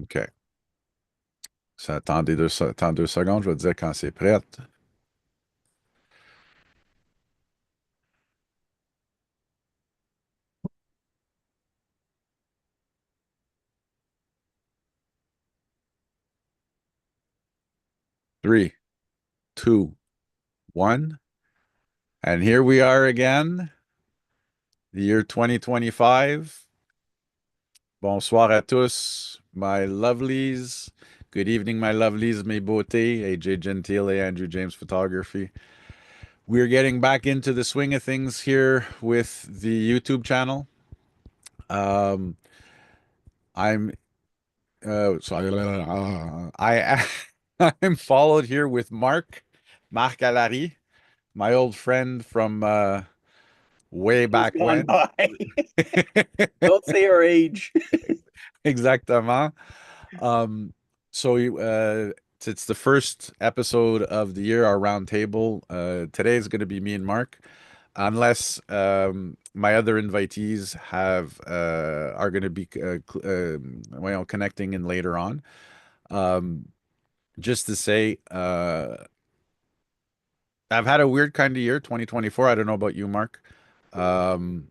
OK. Ça, attends 2 secondes, je vais te dire quand c'est prêt. 3, 2, 1. And here we are again, the year 2025. Bonsoir à tous, my lovelies. Good evening, my lovelies, mes beautés. AJ Gentile, Andrew James Photography. We're getting back into the swing of things here with the YouTube channel. Um, I'm I I'm followed here with Marc Alary, my old friend from way He's back gone when. by. Don't say our age. Exactement. Um, so it's the first episode of the year, our round table. Today is going to be me and Mark, unless my other invitees have are going to be well, connecting in later on. Um, just to say, I've had a weird kind of year, 2024. I don't know about you, Mark. Um,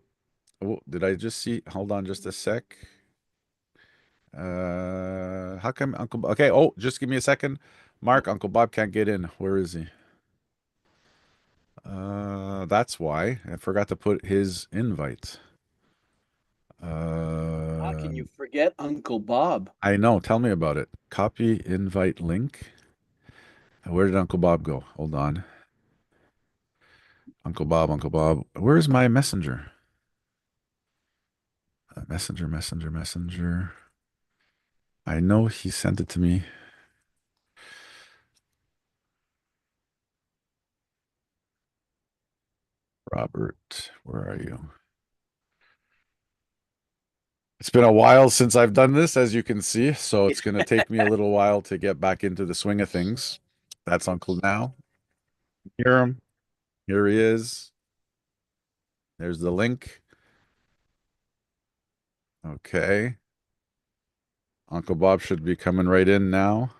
oh, did I just see? Hold on just a sec. How come Uncle Bob? Okay, oh, just give me a second. Mark, Uncle Bob can't get in. Where is he? That's why I forgot to put his invite. How can Uh, you forget Uncle Bob? I know. Tell me about it. Copy invite link. Where did Uncle Bob go? Hold on. Uncle Bob, Uncle Bob. Where's my messenger? Messenger. I know he sent it to me. Robert, where are you? It's been a while since I've done this, as you can see, so it's going to take me a little while to get back into the swing of things. That's Uncle now. Hear him. Here he is. There's the link. Okay. Uncle Bob should be coming right in now.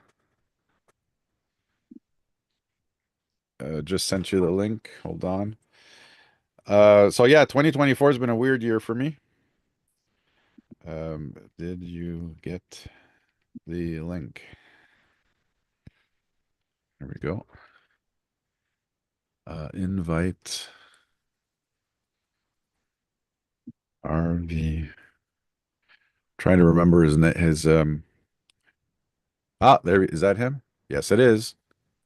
Just sent you the link. Hold on. So yeah, 2024 has been a weird year for me. Did you get the link? There we go. Invite RV. Trying to remember his. There is that him? Yes, it is.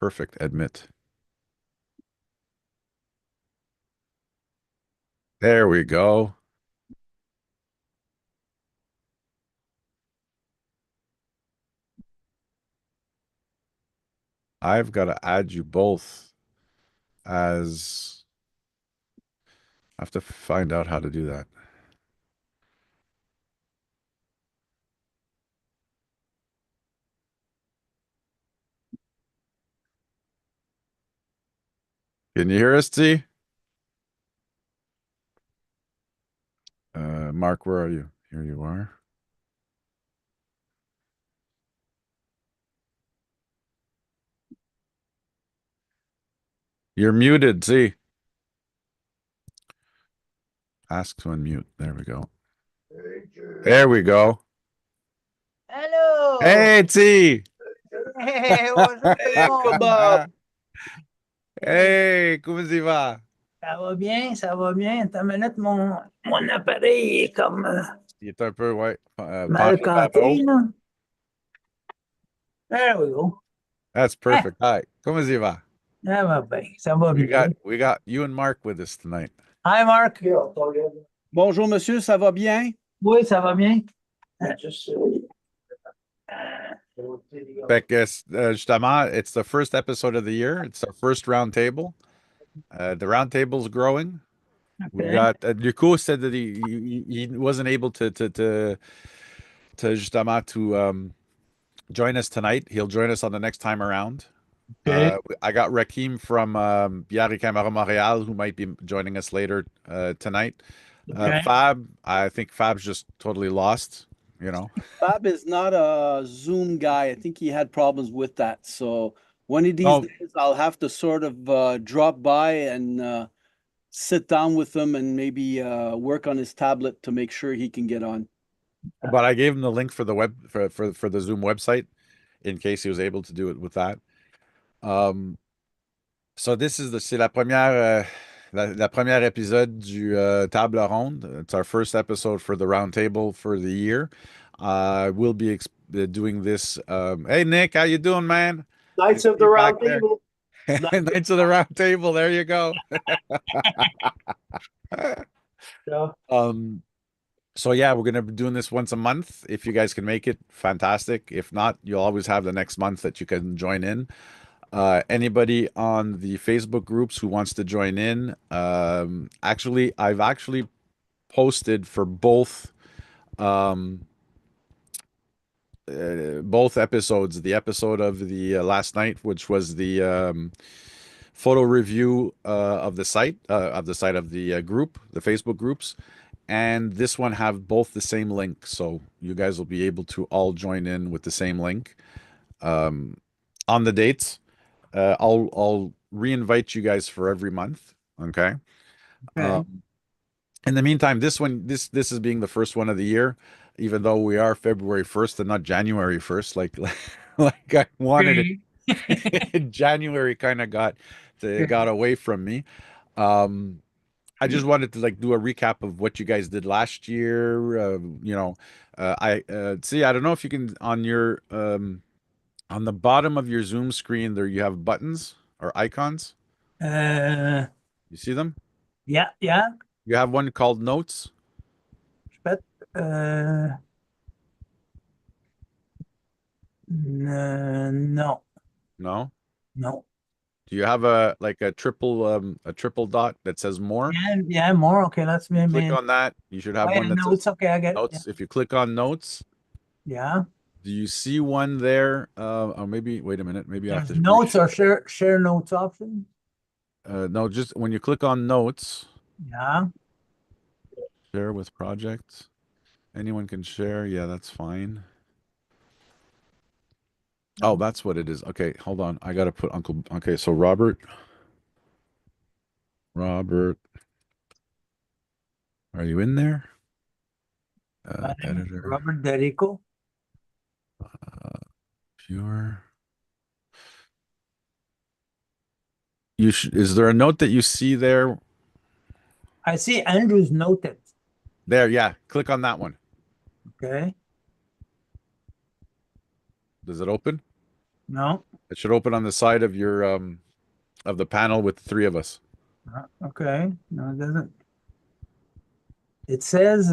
Perfect. Admit. There we go. I've got to add you both as I have to find out how to do that. Can you hear us, T? Mark, where are you? Here you are. You're muted, T. Ask to unmute. There we go. There we go. Hello! Hey, T. Hey, what's up, tout le Hey, Uncle monde? Bob. Hey, Hey, comment ça va? ça va bien, ça va bien. Attends une minute, mon appareil est comme Il est un peu, ouais, mal penché vers le haut. canté, là. There we go. That's Ah, perfect. Hi, comment ça va? ça va bien, ça va We got bien. we got you and Mark with us tonight. Hi, Mark. Bonjour, monsieur, ça va bien? Oui, ça va bien. Ah, Fait que, justement, it's the first episode of the year. It's our first round table. The round table's growing. We okay, got Ducot said that he wasn't able to justement to join us tonight. He'll join us on the next time around. okay, I got Rakim from Biari Camera Montreal who might be joining us later tonight. okay. Fab, I think Fab's just totally lost. you know. Bob is not a Zoom guy. I think he had problems with that. So one of these Oh, days I'll have to sort of drop by and sit down with him and maybe work on his tablet to make sure he can get on. but I gave him the link for the web for the Zoom website in case he was able to do it with that. Um, so this is c'est la première la première épisode du table ronde. It's our first episode for the round table for the year. We'll be doing this. Hey Nick, how you doing, man? I Knights see of the you back Round there. Table. Knights Knights of the Round Table. There you go. of Um, so yeah, we're gonna be doing this once a month. If you guys can make it, fantastic. If not, you'll always have the next month that you can join in. Anybody on the Facebook groups who wants to join in, actually, I've actually posted for both episodes. The episode of the last night, which was the photo review of the site of the group, the Facebook groups, and this one have both the same link, so you guys will be able to all join in with the same link on the dates. I'll re-invite you guys for every month. Okay. Okay. In the meantime, this is being the first one of the year, even though we are February 1st and not January 1st, like I wanted it. January kind of got away from me. I just wanted to like do a recap of what you guys did last year. I see. I don't know if you can on the bottom of your Zoom screen there you have buttons or icons. Uh, You see them? yeah, yeah. You have one called Notes. But no, No. no. Do you have a triple dot that says More? Yeah, yeah, more. Okay, let's Click maybe. on that. You should Oh, have yeah, one that no, says it's okay. I get it. Notes. If you click on Notes, Yeah. do you see one there? Or maybe wait a minute. Maybe I have There's to notes or share notes option. no, just when you click on Notes, Yeah. share with projects. Anyone can share. Yeah, that's fine. Oh, that's what it is. Okay, hold on. I gotta put Uncle. Okay, so Robert, are you in there? My name is Editor, Robert Derico. viewer. You should. Is there a note that you see there? I see Andrew's noted. There, yeah. Click on that one. Okay. Does it open? No. It should open on the side of your of the panel with the three of us. Okay. No, it doesn't. It says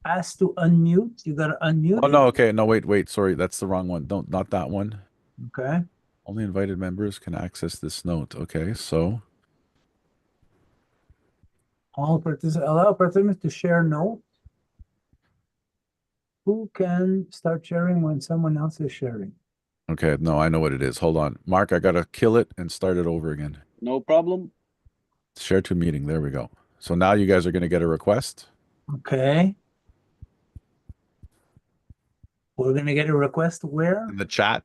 ask to unmute. You gotta unmute Oh it. no, okay. No, wait. Sorry, that's the wrong one. Don't not that one. Okay. Only invited members can access this note. Okay, so Allow participants to share notes. Who can start sharing when someone else is sharing? okay, no, I know what it is. Hold on. Mark, I gotta kill it and start it over again. No problem. Share to meeting. There we go. So now you guys are gonna get a request. Okay. We're gonna get a request where? In the chat.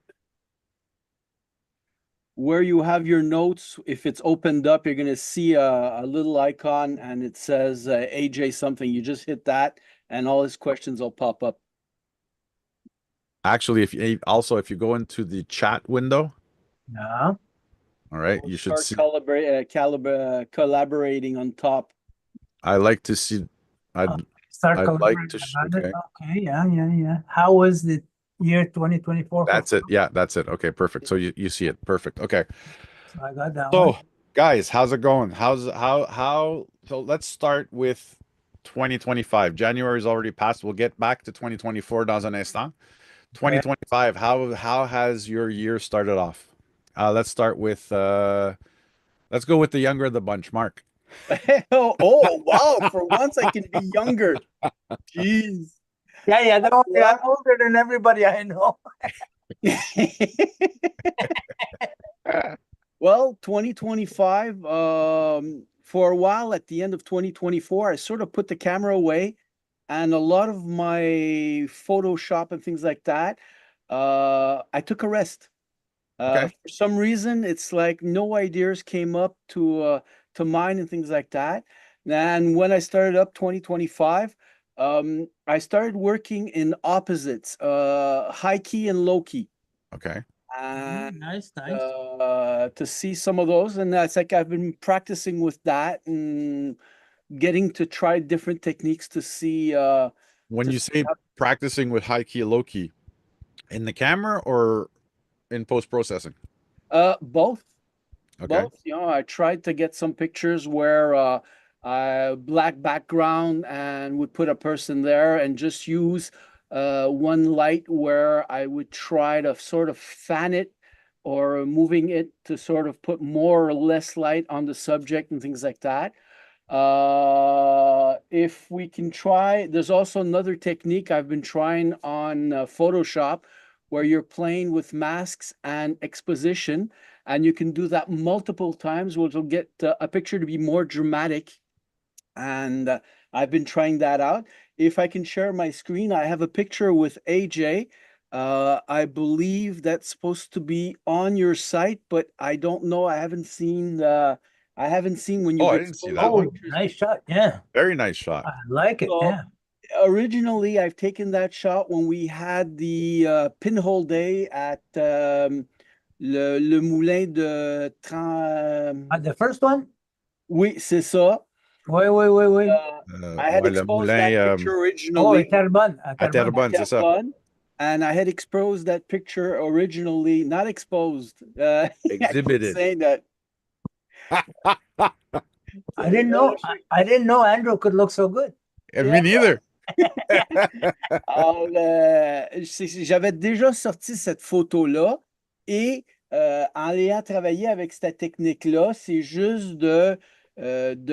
Where you have your notes, if it's opened up, you're going to see a little icon and it says AJ something. You just hit that and all his questions will pop up. Actually, if you go into the chat window, Yeah. all right, you should see. Collaborating on top. I like to see. Start I'd like collaborating to. about it. Okay, Okay. Yeah. How was the year 2024? that's it. Yeah, that's it. Okay, perfect. So you see it. Perfect. Okay. So I got that So, one. guys, how's it going? So let's start with 2025. January's already passed. We'll get back to 2024 dans un instant. 2025, how has your year started off? Let's start with let's go with the younger of the bunch, Mark. Oh, wow. For once I can be younger. Jeez. Yeah. Don't worry, I'm older than everybody I know. Well, 2025, for a while at the end of 2024, I sort of put the camera away and a lot of my Photoshop and things like that, I took a rest. Okay. For some reason, it's like no ideas came up to mind and things like that. And when I started up 2025, I started working in opposites, high key and low key. Okay. And Nice, nice. to see some of those, and that's like I've been practicing with that and getting to try different techniques to see When to you see say practicing with high key, low key, in the camera or in post processing? both. Okay. Both, you know, I tried to get some pictures where black background and would put a person there and just use one light where I would try to sort of fan it or moving it to sort of put more or less light on the subject and things like that. If we can try, there's also another technique I've been trying on Photoshop where you're playing with masks and exposition, and you can do that multiple times, which will get a picture to be more dramatic. And I've been trying that out. If I can share my screen, I have a picture with AJ. I believe that's supposed to be on your site, but I don't know. I haven't seen when Oh, you've I didn't see exposed that the one. Oh, pictures. nice shot. Yeah, Very nice shot. I like it. So Yeah. originally, I've taken that shot when we had the pinhole day at le moulin de The first one? Oui, c'est ça. Oui. I had Ouais, le exposed moulin that picture Oh, originally À à Terrebonne. Terrebonne, c'est ça. Terrebonne, and I had exposed that picture originally, not exposed. I keep Exhibited. saying that. I didn't know Andrew could look so good. Me neither. Alors, j'avais déjà sorti cette photo-là et en ayant travaillé avec cette technique-là, c'est juste de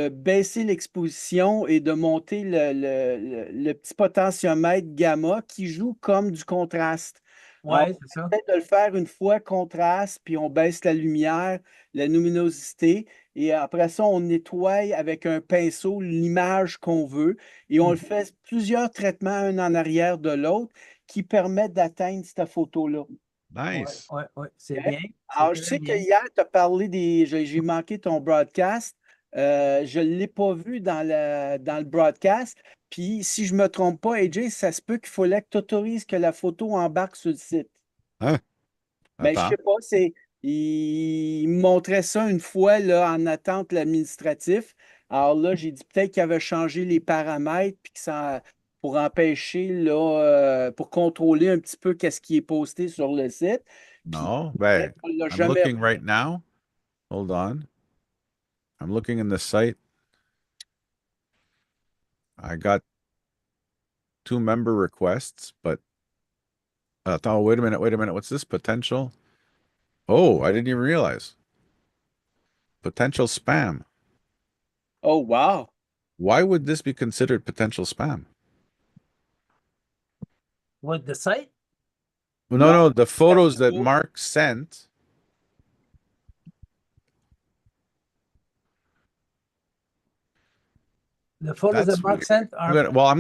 baisser l'exposition et de monter le petit potentiomètre gamma qui joue comme du contraste. Alors, Ouais, c'est ça. peut-être de le faire une fois contraste, puis on baisse la lumière, la luminosité, et après ça, on nettoie avec un pinceau l'image qu'on veut. Et on le fait plusieurs traitements, un en arrière de l'autre, qui permettent d'atteindre cette photo-là. Nice. Ouais, c'est OK? bien. C'est Alors, je très sais que bien. hier, tu as parlé des. J'ai manqué ton broadcast. Je ne l'ai pas vu dans le broadcast. Puis, si je ne me trompe pas, AJ, ça se peut qu'il fallait que tu autorises que la photo embarque sur le site. Hein? Mais je Attends. sais pas, il me montrait ça une fois là, en attente l'administratif. Alors là, j'ai dit peut-être qu'il avait changé les paramètres puis que ça, pour empêcher, là, pour contrôler un petit peu qu'est-ce qui est posté sur le site. Puis No, ben, peut-être qu'on l'a I'm jamais looking right now. Hold on. I'm looking in the site. I got 2 member requests, but oh, wait a minute. What's this potential? Oh, I didn't even realize. Potential spam. Oh, wow. Why would this be considered potential spam? What, the site? No, Non, no, the photos that photo. Mark sent. The photos that That's Mark weird. sent I'm are, gonna, well,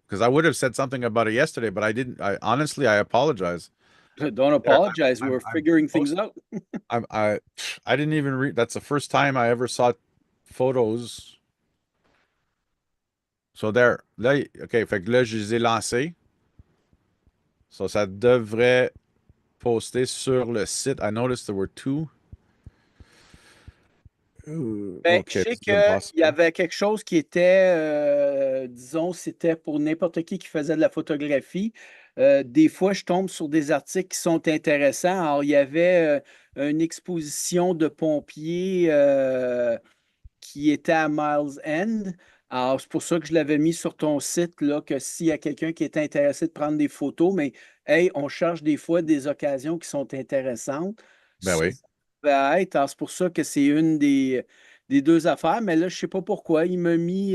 because I would have said something about it yesterday, but I didn't. I honestly, I apologize. Don't There, apologize. We're I'm figuring things post, out. I didn't even read. That's the first time I ever saw photos. So there, là, OK, fait que là, je les ai lancés. So ça devrait poster sur le site. I noticed there were 2. Ben, je OK, sais this is qu'il y impossible. avait quelque chose qui était, disons, c'était pour n'importe qui faisait de la photographie. Des fois, je tombe sur des articles qui sont intéressants. Alors, il y avait une exposition de pompiers qui était à Miles End. Alors, c'est pour ça que je l'avais mis sur ton site, là, que s'il y a quelqu'un qui est intéressé de prendre des photos, mais hey, on cherche des fois des occasions qui sont intéressantes. Ben Ça oui. peut être, alors, c'est pour ça que c'est une des deux affaires, mais là, je ne sais pas pourquoi. Il m'a mis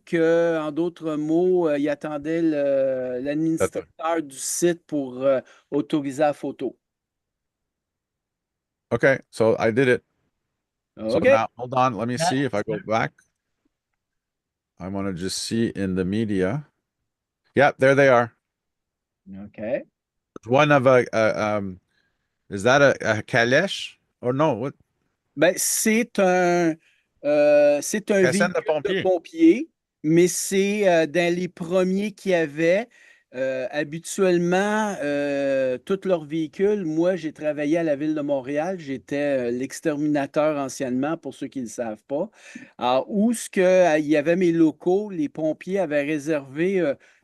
que, en d'autres mots, il attendait Attends. l'administrateur du site pour autoriser la photo. Okay, so I did it. So OK. now, hold on. Let me that, see if I go back. I want to just see in the media. Yep, there they are. Okay. One of is that a calèche? Or no, what? Ben, c'est un Caserne de véhicule de pompier. pompier, mais c'est dans les premiers qu'il y avait. Habituellement, tous leurs véhicules, moi, j'ai travaillé à la ville de Montréal. J'étais l'exterminateur anciennement, pour ceux qui ne le savent pas. Alors, où ce que, il y avait mes locaux, les pompiers avaient réservé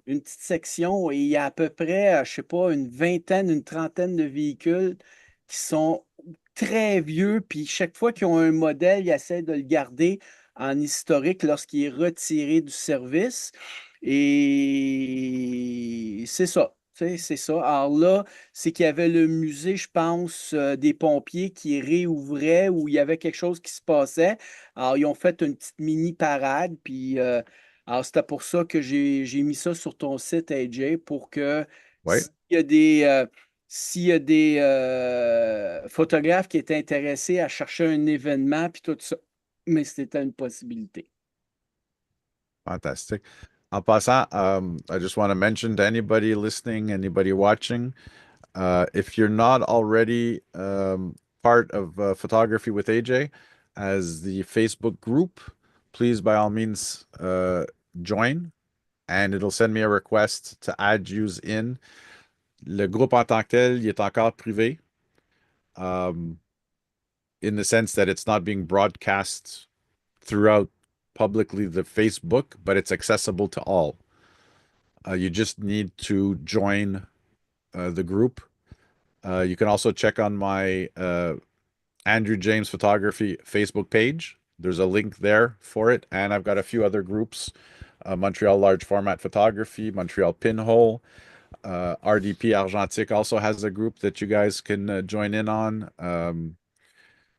une petite section et il y a à peu près, je sais pas, une vingtaine, une trentaine de véhicules qui sont très vieux, puis chaque fois qu'ils ont un modèle, ils essaient de le garder en historique lorsqu'il est retiré du service. Et c'est ça. Tu sais, c'est ça. Alors là, c'est qu'il y avait le musée, je pense, des pompiers qui réouvrait où il y avait quelque chose qui se passait. Alors, ils ont fait une petite mini parade. Puis, alors, c'était pour ça que j'ai mis ça sur ton site, AJ, pour que Ouais. s'il y a des photographes qui étaient intéressés à chercher un événement, puis tout ça, mais c'était une possibilité. Fantastic. En passant, I just want to mention to anybody listening, anybody watching, if you're not already part of Photography with AJ as the Facebook group, please by all means join and it'll send me a request to add yous in. Le groupe en tant que tel, il est encore privé, um, in the sense that it's not being broadcast throughout publicly the Facebook, but it's accessible to all. You just need to join the group. You can also check on my Andrew James Photography Facebook page. There's a link there for it. And I've got a few other groups, Montreal Large Format Photography, Montreal Pinhole, RDP Argentique also has a group that you guys can join in on.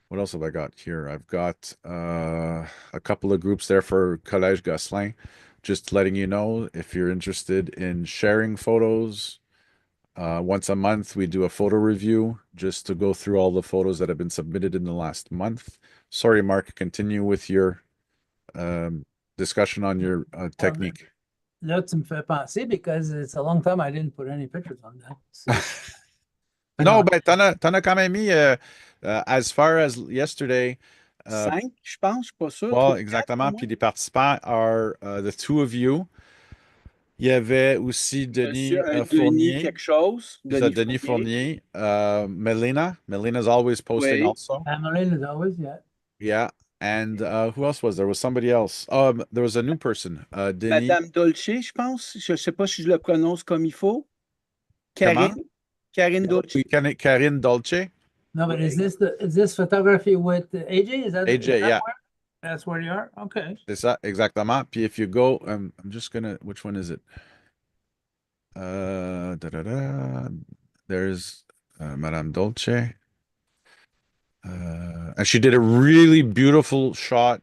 What else have I got here? I've got a couple of groups there for Collège Gosselin. Just letting you know if you're interested in sharing photos. Once a month, we do a photo review just to go through all the photos that have been submitted in the last month. Sorry, Mark, continue with your discussion on your technique. Là, tu me fais penser because it's a long time I didn't put any pictures on that. So, No, but t'en as quand même mis, as far as yesterday. Cinq, je pense, je suis pas sûr. Well, Trois, quatre, exactement. au moins. Puis les participants are the two of you. Il y avait aussi Denis Monsieur, un Denis Fournier. quelque chose. C'est ça, Denis Denis Fournier. Fournier. Melina. Melina's always posting Oui. also. Ameline is always, yeah. Yeah. And who else was there? Was somebody else? There was a new person. Denis. Madame Dolce, je pense. Je ne sais pas si je le prononce comme il faut. Comment? Karine. Karine Dolce. Oui, Karine Dolce. No, but Oui. is this photography with AJ? Is AJ, that yeah. that's where you are? Okay. C'est ça, exactement. Puis if you go, I'm just gonna, which one is it? There's Madame Dolce. And she did a really beautiful shot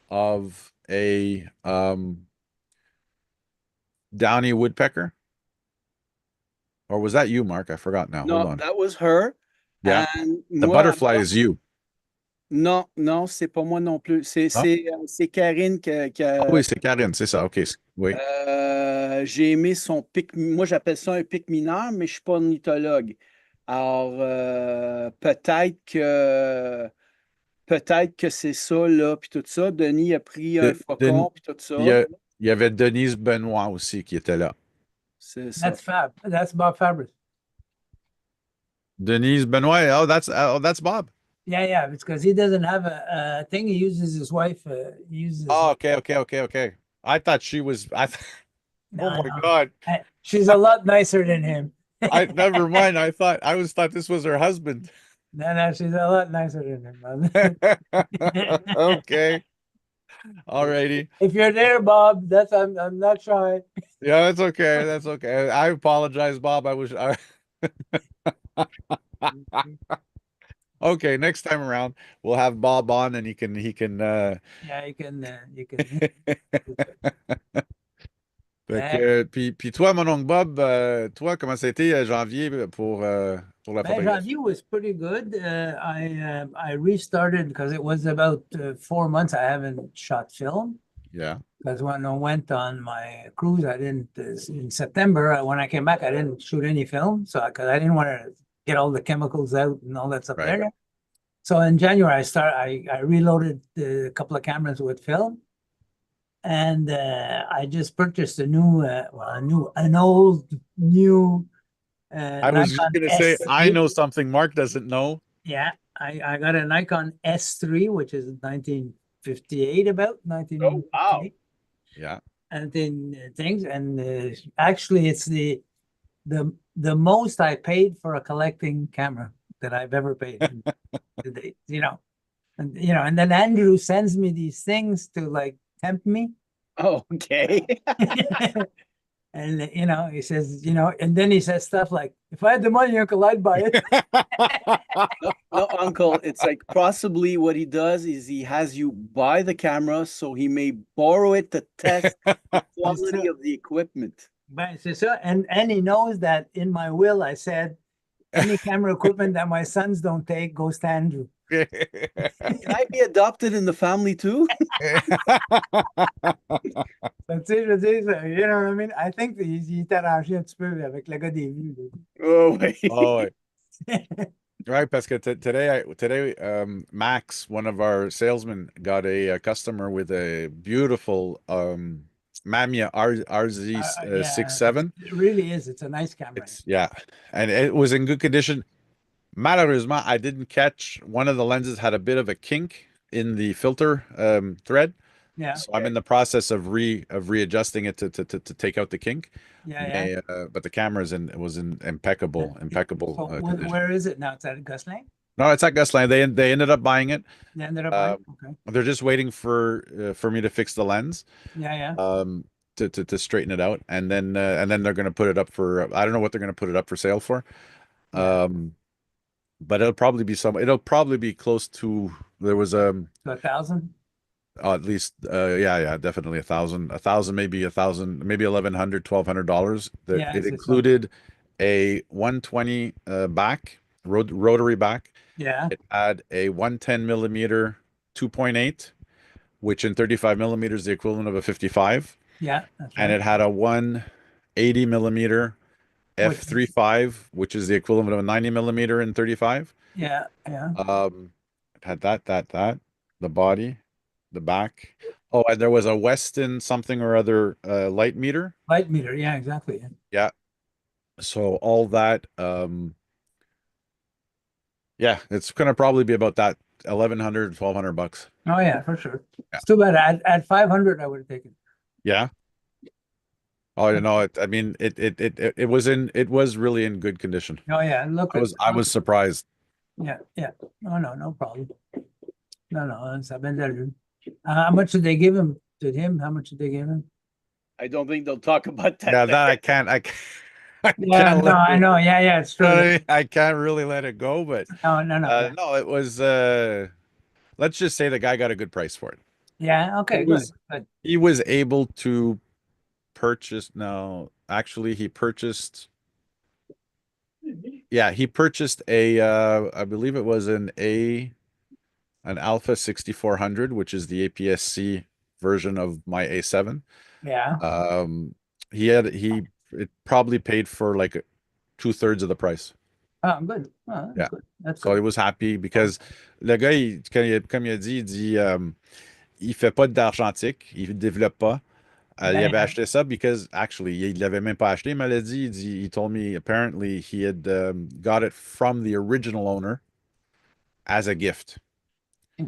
of a downy woodpecker. Or was that you, Mark? I forgot now. Hold Non, on. that was her. Yeah. And The moi, butterfly is you. non, non, c'est pas moi non plus. Ah, C'est Karine ah oui, c'est Karine, c'est ça. OK. Oui. j'ai aimé son pic. Moi, j'appelle ça un pic mineur, mais je suis pas ornithologue. Alors, peut-être que c'est ça, là, puis tout ça. Denis a pris un Den- faucon, puis tout il y ça. a- il y avait Denise Benoît aussi qui était là. C'est ça. That's Fab. That's Bob Fabrice. Denise Benoit. Oh, that's Bob. Yeah, it's because he doesn't have a thing. He uses his wife. He uses. Oh, okay. I thought she was. No, Oh my no. God. She's a lot nicer than him. I never mind. I always thought this was her husband. No, she's a lot nicer than him. Okay. Alrighty. If you're there, Bob, I'm not shy. Yeah, that's okay. That's okay. I apologize, Bob. Okay, next time around we'll have Bob on and he can Yeah, you can. Fait que, puis toi, mon oncle Bob, toi, comment ça a été janvier pour la photographie? Janvier was pretty good. I restarted because it was about 4 months I haven't shot film. Yeah. Because when I went on my cruise, I didn't, in September, when I came back, I didn't shoot any film. So, because I didn't want to get all the chemicals out and all that stuff Right. there. So in January, I reloaded a couple of cameras with film. And I just purchased a new, an old, new I was just Nikon gonna say, I S3. know something Mark doesn't know. Yeah, I got a Nikon S3, which is 1958, about Oh, wow. 1958. Yeah. And then things, and actually, it's the most I paid for a collecting camera that I've ever paid. Today, and then Andrew sends me these things to like tempt me. Oh, okay. And he says, and then he says stuff like, if I had the money, Uncle, I'd buy it. No, Uncle, it's like possibly what he does is he has you buy the camera so he may borrow it to test the quality of the equipment. But so, and he knows that in my will, I said, any camera equipment that my sons don't take goes to Andrew. Can I be adopted in the family too? Tu sais, je veux dire, you know what I mean? I think il est arrangé un petit peu avec le gars des vues. Oh, wait. Oh, right, parce que today, Max, one of our salesmen, got a customer with a beautiful Mamiya RZ Yeah, 67. it really is. It's a nice camera. Yeah, and it was in good condition. Malheureusement, I didn't catch one of the lenses had a bit of a kink in the filter thread. Yeah, So I'm in the process of readjusting it to take out the kink. yeah. But the camera's in it was in impeccable So condition. where is it now? It's at Gus Lane? No, it's at Gus Lane. They ended up buying it. They ended up buying? Okay. They're just waiting for me to fix the lens. Yeah. To straighten it out, and then they're going to put it up for I don't know what they're going to put it up for sale for. Yeah. But it'll probably be close to there was So 1,000? at least yeah, definitely 1,000, maybe 1,000, maybe $1,100, $1,200. Yeah, It c'est ça. included a 120 back rotary back. Yeah. It had a 110 millimeter 2.8, which in 35 millimeters is the equivalent of a 55. Yeah, that's And right. it had a 180 millimeter f3.5, which is the equivalent of a 90 millimeter in 35. Yeah. It had that, the body, the back. Oh, and there was a Weston something or other light meter. Light meter. Yeah, exactly. Yeah. So all that, yeah, it's gonna probably be about that $1,100, $1,200. Oh yeah, for sure. Yeah. It's too bad. At 500, I would have taken. Yeah. Oh, you know, I mean, it was really in good condition. Oh yeah, look. I was surprised. Yeah. Oh no problem. No, ça been d'allure. How much did they give him? How much did they give him? I don't think they'll talk about that. Yeah, that I can't. Yeah, can't no, let I it- know. Yeah, it's true. I can't really let it go, but No. no, it was. Let's just say the guy got a good price for it. Yeah, okay, It good. was- He was able to purchase. No, actually, he purchased. Yeah, he purchased a. I believe it was an Alpha 6400, which is the APS-C version of my A7. Yeah. It probably paid for like 2/3 of the price. Oh, good. Oh, that's Yeah. good. That's So he good. was happy because le gars, comme il a dit, il fait pas d'argentique, il développe pas. Il avait acheté ça because actually, il l'avait même pas acheté, mais il a dit, he told me apparently he had got it from the original owner as a gift.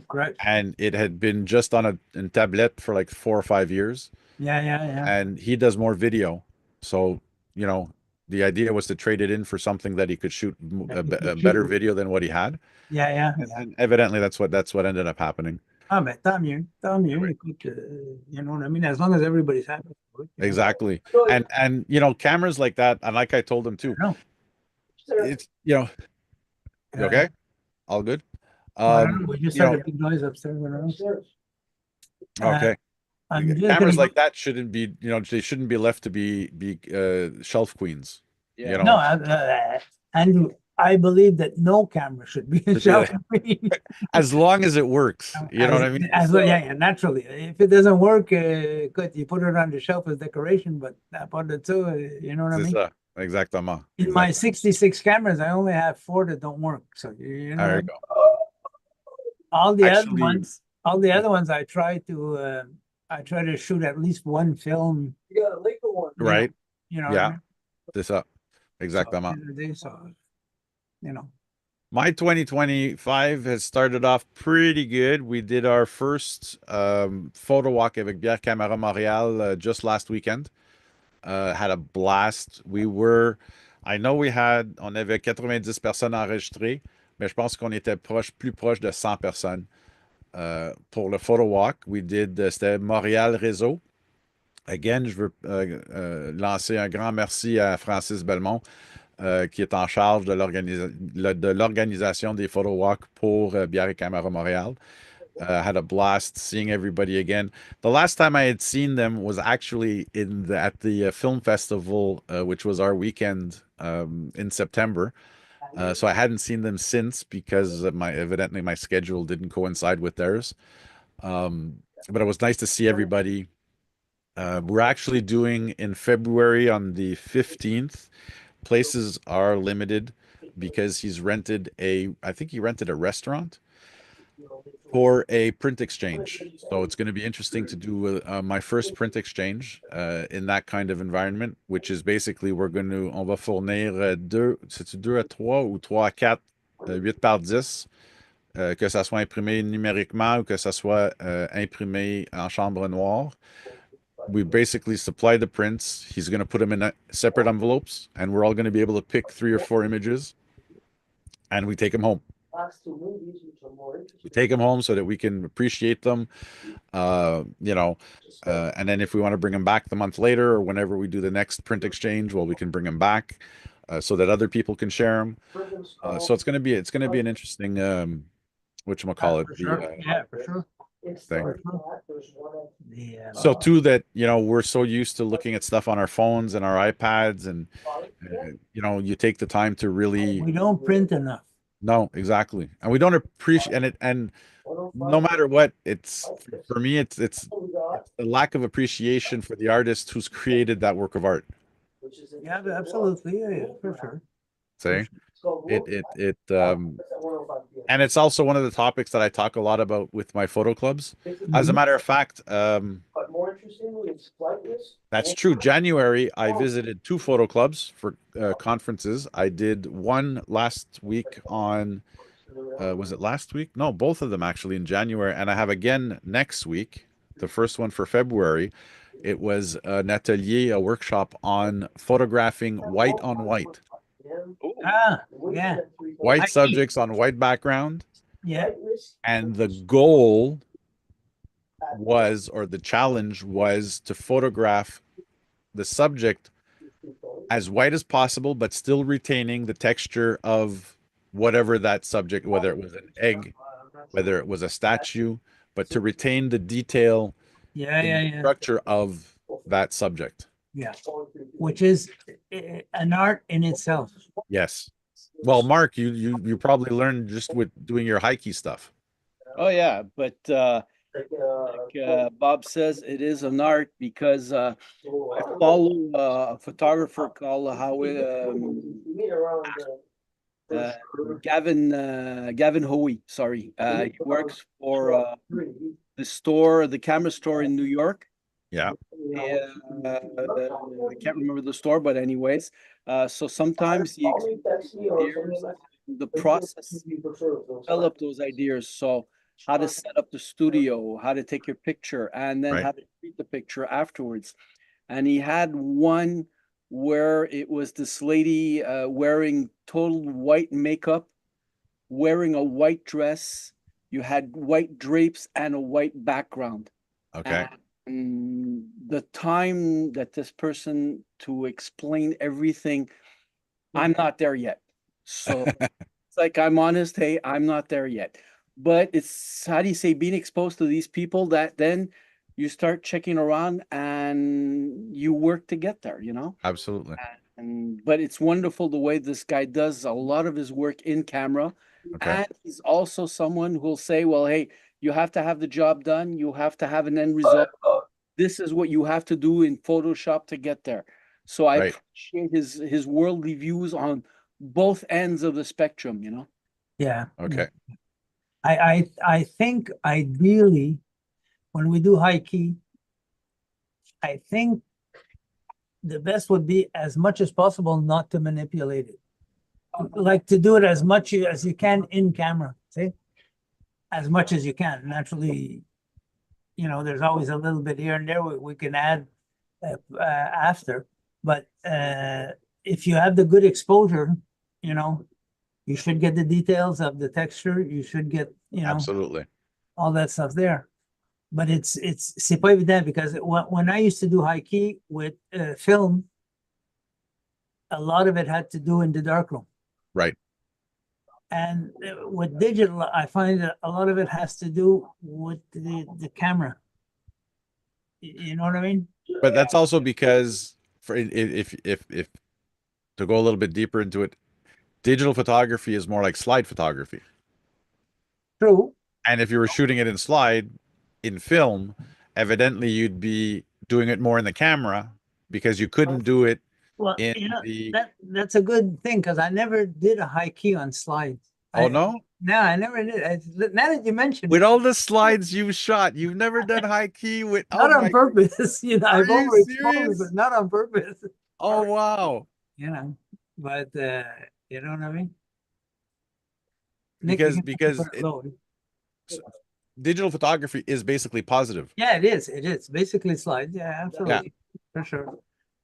Great. And it had been just on a tablet for like 4 or 5 years. Yeah. And he does more video. So, the idea was to trade it in for something that he could shoot a better video than what he had. Yeah. And evidently that's what ended up happening. Ah, mais tant mieux. Écoute, you know what I mean? As long as everybody's happy. Exactly. And cameras like that, and like I told him too, No. it's you okay? All good? We just heard a big noise upstairs. Okay. I'm just Cameras gonna like that shouldn't be, they shouldn't be left to be shelf queens. Yeah. No, Andrew, I believe that no camera should be a Yeah. shelf screen. As long as it works, you know what I mean? Yeah, naturally. If it doesn't work, good, you put it on the shelf as decoration, but pas de ça, you know what I C'est mean? ça. Exactement. In my 66 cameras, I only have 4 that don't work. So you know, There you go. all the Actually- other ones, I try to shoot at least one film. You got a legal one. Right? You know, Yeah. C'est ça. Exactement. So, you know. My 2025 has started off pretty good. We did our first photo walk avec Bière Camera Montréal just last weekend. Had a blast. I know on avait 90 personnes enregistrées, mais je pense qu'on était plus proche de 100 personnes pour le photo walk. C'était Montréal Réseau. Again, je veux lancer un grand merci à Francis Belmont, qui est en charge de l'organisation des photo walks pour Bière et Camera Montréal. Had a blast seeing everybody again. The last time I had seen them was actually at the film festival, which was our weekend in September. So I hadn't seen them since because evidently my schedule didn't coincide with theirs. But it was nice to see everybody. We're actually doing in February on the 15th. Places are limited because I think he rented a restaurant for a print exchange. So it's going to be interesting to do my first print exchange in that kind of environment, which is basically on va fournir c'est-tu 2 à 3 ou 3 à 4, 8 par 10, que ça soit imprimé numériquement ou que ça soit imprimé en chambre noire. We basically supply the prints. He's going to put them in separate envelopes, and we're all going to be able to pick 3 or 4 images, and we take them home. We take them home so that we can appreciate them, and then if we want to bring them back the month later or whenever we do the next print exchange, well, we can bring them back so that other people can share them. So it's going to be an interesting whatchamacallit, For sure. Yeah, for sure. thing. Yeah. So too that we're so used to looking at stuff on our phones and our iPads, and you take the time to really. We don't print enough. No, exactly, and we don't appreciate it. And no matter what, for me, it's a lack of appreciation for the artist who's created that work of art. Yeah, absolutely. Yeah, for sure. Say and it's also one of the topics that I talk a lot about with my photo clubs. As a matter of fact, that's true. January, I visited 2 photo clubs for conferences. I did one last week was it last week? No, both of them actually in January. And I have again next week, the first one for February. It was an atelier, a workshop on photographing white on white. Yeah. White subjects on white background. Yeah. And the goal or the challenge was to photograph the subject as white as possible, but still retaining the texture of whatever that subject, whether it was an egg, whether it was a statue, but to retain the detail, Yeah. structure of that subject. Yeah. Which is an art in itself. Yes. Well, Mark, you probably learned just with doing your hikey stuff. Oh yeah, but like Bob says, it is an art because I follow a photographer called Gavin Hoey. Sorry, he works for the camera store in New York. Yeah. I can't remember the store, but anyways, so sometimes he explains the process, develop those ideas. So how to set up the studio, how to take your picture, and then Right. how to treat the picture afterwards. And he had one where it was this lady wearing total white makeup, wearing a white dress. You had white drapes and a white background. Okay. And the time that this person to explain everything, I'm not there yet. So it's like, I'm honest, hey, I'm not there yet. But it's, how do you say, being exposed to these people that then you start checking around and you work to get there, Absolutely. But it's wonderful the way this guy does a lot of his work in camera. Okay. And he's also someone who'll say, well, hey, you have to have the job done. You have to have an end result. This is what you have to do in Photoshop to get there. So I Right. appreciate his worldly views on both ends of the spectrum, you know? Yeah. Okay. I think ideally, when we do high key, I think the best would be as much as possible not to manipulate it. Like to do it as much as you can in camera, see? As much as you can. Naturally, you know, there's always a little bit here and there we can add after. But if you have the good exposure, you know, you should get the details of the texture. You should get, you know, Absolutely. all that stuff there. But c'est pas évident because when I used to do high key with film, a lot of it had to do in the darkroom. Right. And with digital, I find that a lot of it has to do with the camera. You know what I mean? But that's also because for if to go a little bit deeper into it, digital photography is more like slide photography. True. And if you were shooting it in film, evidently you'd be doing it more in the camera because you couldn't do it Well, in you know, the. that's a good thing because I never did a high key on slides. Oh, no? No, I never did. Now that you mentioned With it, all the slides you shot, you've never done high key with. not Oh on my. purpose. You know, Are I've you overexposed, serious? but not on purpose. Oh wow. You know, but you know what I mean? Because you can put it low. digital photography is basically positive. Yeah, it is. It is basically slides. Yeah, absolutely, for sure.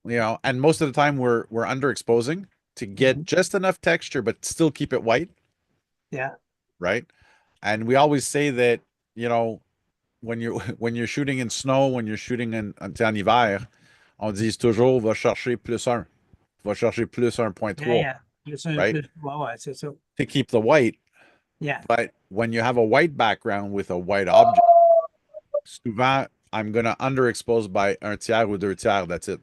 You know, and most of the time we're underexposing to get just enough texture, but still keep it white. Yeah. Right. And we always say that, you know, when you're shooting in snow, when you're shooting en hiver, on dit toujours va chercher plus un. Va chercher plus 1.3. Yeah. Right? So To keep the white. yeah. But when you have a white background with a white object, souvent I'm gonna underexpose by un tiers ou deux tiers. That's it.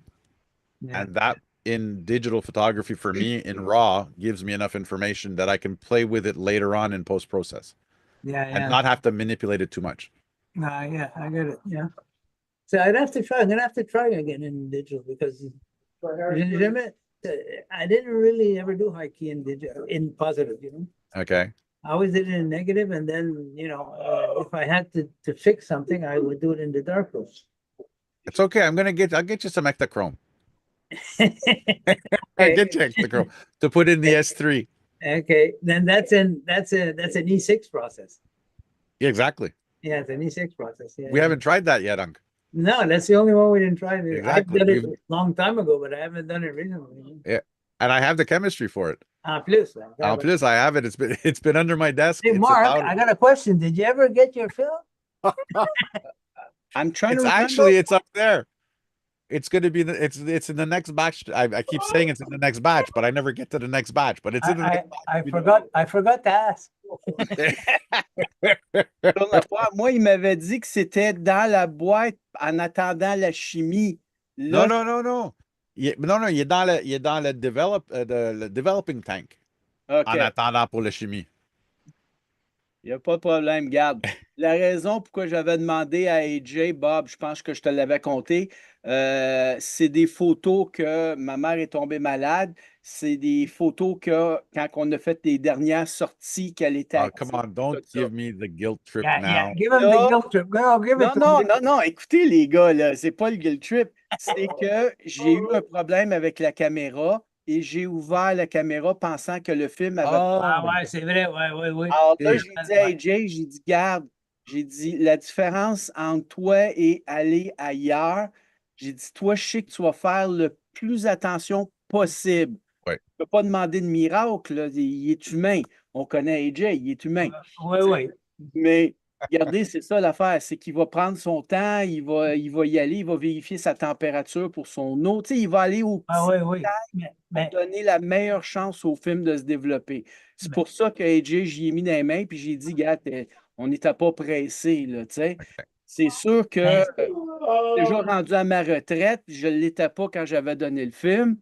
Yeah. And that in digital photography for me in RAW gives me enough information that I can play with it later on in post process Yeah. and not have to manipulate it too much. Yeah, I get it. Yeah. So I'd have to try. I'm gonna have to try again in digital because I didn't really ever do high key in digital in positive. You know, Okay. I always did it in negative, and then you know, if I had to fix something, I would do it in the darkroom. It's okay. I'll get you some Ektachrome. I'll Okay. get you Ektachrome to put in the S3. Okay, then that's an E6 process. Yeah, exactly. Yeah, it's an E6 process. Yeah, We haven't tried that yet, Unc. No, that's the only one we didn't try. Exactly. I've done it a long time ago, but I haven't done it recently. Yeah. And I have the chemistry for it. Plus. Plus, I have it. It's been under my desk. Hey, It's Mark, about- I got a question. Did you ever get your fill? I'm trying It's to remember. actually it's up there. It's going to be it's in the next batch. I keep saying it's in the next batch, but I never get to the next batch. But it's in the next batch. I forgot to ask. Moi, il m'avait dit que c'était dans la boîte en attendant la chimie. Là, No. Non, il est dans le le developing tank. OK. En attendant pour la chimie. Il n'y a pas de problème. Garde. La raison pourquoi j'avais demandé à AJ, Bob, je pense que je te l'avais compté, c'est des photos que ma mère est tombée malade. C'est des photos que quand on a fait les dernières sorties qu'elle était Oh, active, come on, don't tout ça. give me the guilt trip Yeah, now. give him the guilt trip. No, give it Non, to him. non, écoutez les gars, là, c'est pas le guilt trip. C'est que j'ai eu un problème avec la caméra et j'ai ouvert la caméra pensant que le film avait Ah ouais, c'est vrai, ouais. Alors là, Ok. j'ai dit à AJ, j'ai dit, garde, j'ai dit, la différence entre toi et aller ailleurs, j'ai dit, toi, je sais que tu vas faire le plus attention possible. Ouais. Tu ne peux pas demander de miracle, là. Il est humain. On connaît AJ, il est humain. Ouais. Mais regardez, c'est ça l'affaire, c'est qu'il va prendre son temps, il va y aller, il va vérifier sa température pour son eau. Tu sais, il va aller au Ah petit ouais. Mais, donner la meilleure chance au film de se développer. C'est pour ça que AJ, j'y ai mis dans les mains, puis j'ai dit, gars, on n'était pas pressé, là, tu sais. C'est sûr que Ben, déjà rendu à ma retraite, je ne l'étais pas quand j'avais donné le film.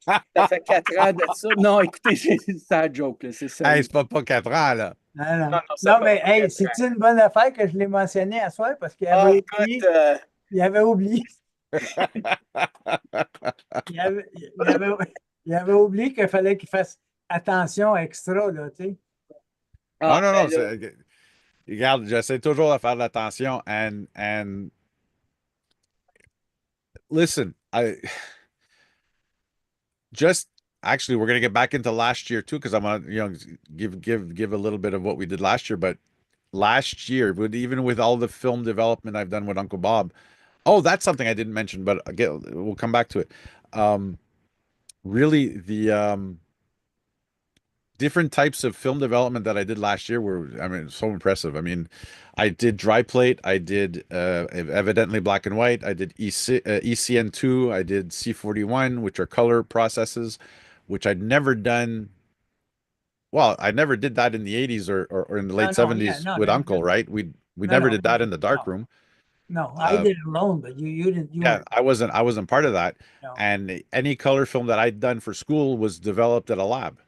Ça fait 4 ans de ça. Non, écoutez, c'est un joke, là, c'est Hey, sérieux. c'est pas 4 ans, là. non, Non, non. non, ça Non, fait mais pas hey, 4 ans. c'est une bonne affaire que je l'ai mentionné à soir parce qu'il Ah, avait écoute, oublié. Il avait oublié. Il avait, il avait, il avait oublié qu'il fallait qu'il fasse attention extra, là, tu sais. Ah non, ben non, là, regarde, j'essaie toujours de faire de l'attention and listen, I just actually we're gonna get back into last year too, because I'm gonna, give a little bit of what we did last year, but last year, even with all the film development I've done with Uncle Bob. Oh, that's something I didn't mention, but again, we'll come back to it. Um, really, the different types of film development that I did last year were, I mean, so impressive. I mean, I did dry plate, I did evidently black and white, I did ECN2, I did C41, which are color processes, which I'd never done. Well, I never did that in the 80s or in the late No, no, yeah, 70s no, with Uncle, right? We no, never no, did that in the dark no, room. no. I Uh, did it alone, but you didn't, you yeah, weren't, I wasn't part of that. no. And any color film that I'd done for school was developed at a lab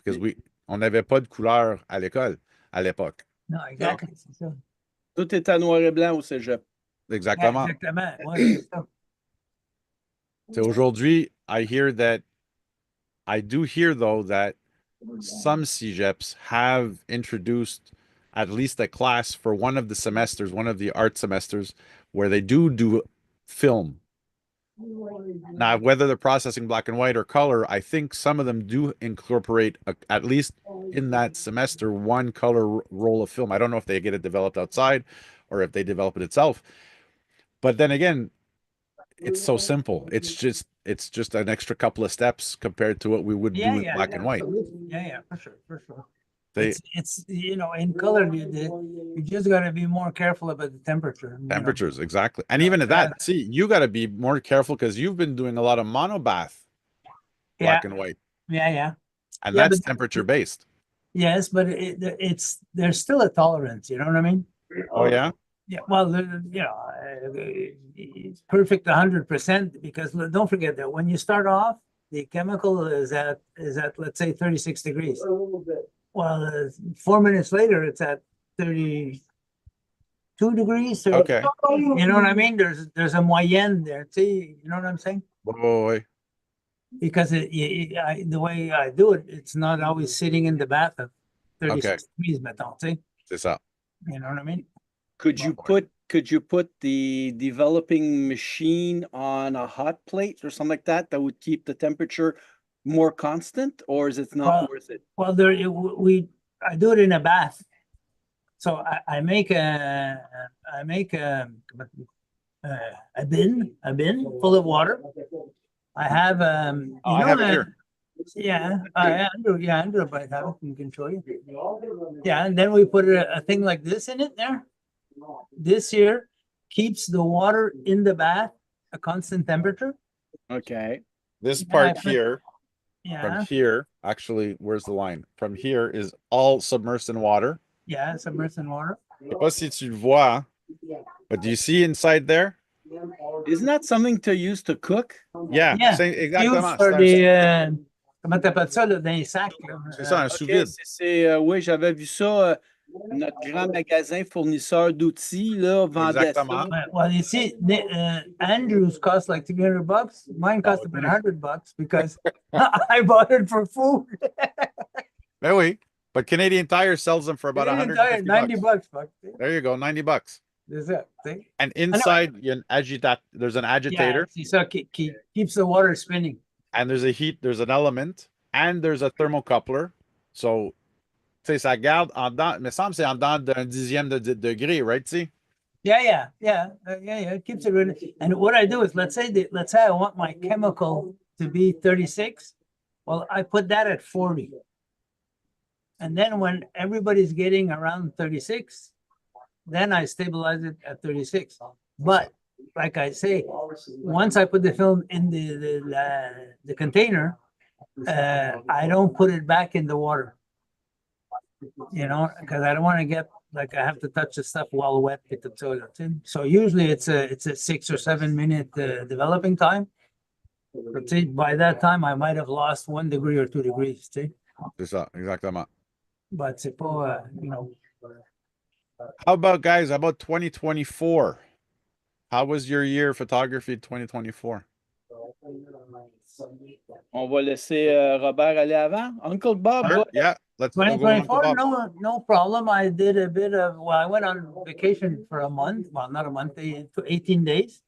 because on n'avait pas de couleur à l'école à l'époque. Non, exactly, c'est ça. tout est à noir et blanc au cégep. Yeah, Exactement. exactement, ouais, c'est ça. So aujourd'hui, I do hear though that some CEGEPs have introduced at least a class for one of the semesters, one of the art semesters, where they do film. Now, whether they're processing black and white or color, I think some of them do incorporate at least in that semester one color roll of film. I don't know if they get it developed outside or if they develop it itself. But then again, it's so simple. It's just an extra couple of steps compared to what we would Yeah, do in yeah, black and white. yeah, yeah, for sure, for sure. They It's in color, you just gotta be more careful about the temperature. temperatures, exactly. And even at that, see, you got to be more careful because you've been doing a lot of monobath Yeah, black and white, yeah, yeah. and Yeah, that's but temperature based. yes, but there's still a tolerance, you know what I mean? Oh yeah. Yeah, well, it's perfect 100% because don't forget that when you start off, the chemical is at let's say 36 degrees. Well, 4 minutes later, it's at 32 degrees. Okay. You know what I mean? There's a moyenne there. See, you know what I'm saying? Boy. Because the way I do it, it's not always sitting in the bath at 36 degrees, mettons, see? C'est ça. You know what I mean? Could you put the developing machine on a hot plate or something like that that would keep the temperature more constant, or is it not worth it? Well, I do it in a bath. So I make a bin full of water. I have I have it here. yeah, Andrew might have it. You can show you. Yeah, and then we put a thing like this in it there. This here keeps the water in the bath a constant temperature. Okay. This Yeah, part here, Yeah, from here, actually, where's the line? From here is all submersed in water. yeah, submersed in water. Je sais pas si tu le vois, but do you see inside there? Isn't that something to use to cook? Yeah, Yeah. c'est Used exactement. for C'est comment t'appelles ça, là, dans les sacs, là? ça, un Ok, sous-vide. oui, j'avais vu ça. Notre grand magasin fournisseur d'outils, là, vendait ça. Exactement. Well, you see, Andrews cost like $300. Mine cost about $100 because I bought it for food. Ben oui. But Canadian Tire sells them for about Canadian 150 Tire, $90 bucks. bucks. There you go, $90. That's it. See? And inside there's an agitator, Yeah, see, so keeps the water spinning. and there's an element, and there's a thermocouple. So, tu sais, ça garde en dedans, me semble que c'est en dedans d'un dixième de degré, right? See? Yeah. It keeps it really. And what I do is, let's say I want my chemical to be 36. Well, I put that at 40. And then when everybody's getting around 36, then I stabilize it at 36. But like I say, once I put the film in the container, I don't put it back in the water. Because I don't want to get like I have to touch the stuff while wet. So usually it's a 6 or 7 minute developing time. But see, by that time, I might have lost 1 degree or 2 degrees. See, C'est ça, exactement. but c'est pas, How about guys? How about 2024? How was your year photography 2024? On va laisser Robert aller avant. Uncle Bob, Sure. va- Yeah, let's go Uncle 2024, Bob. no problem. I did a bit of, well, I went on vacation for a month. Well, not a month, 18 days.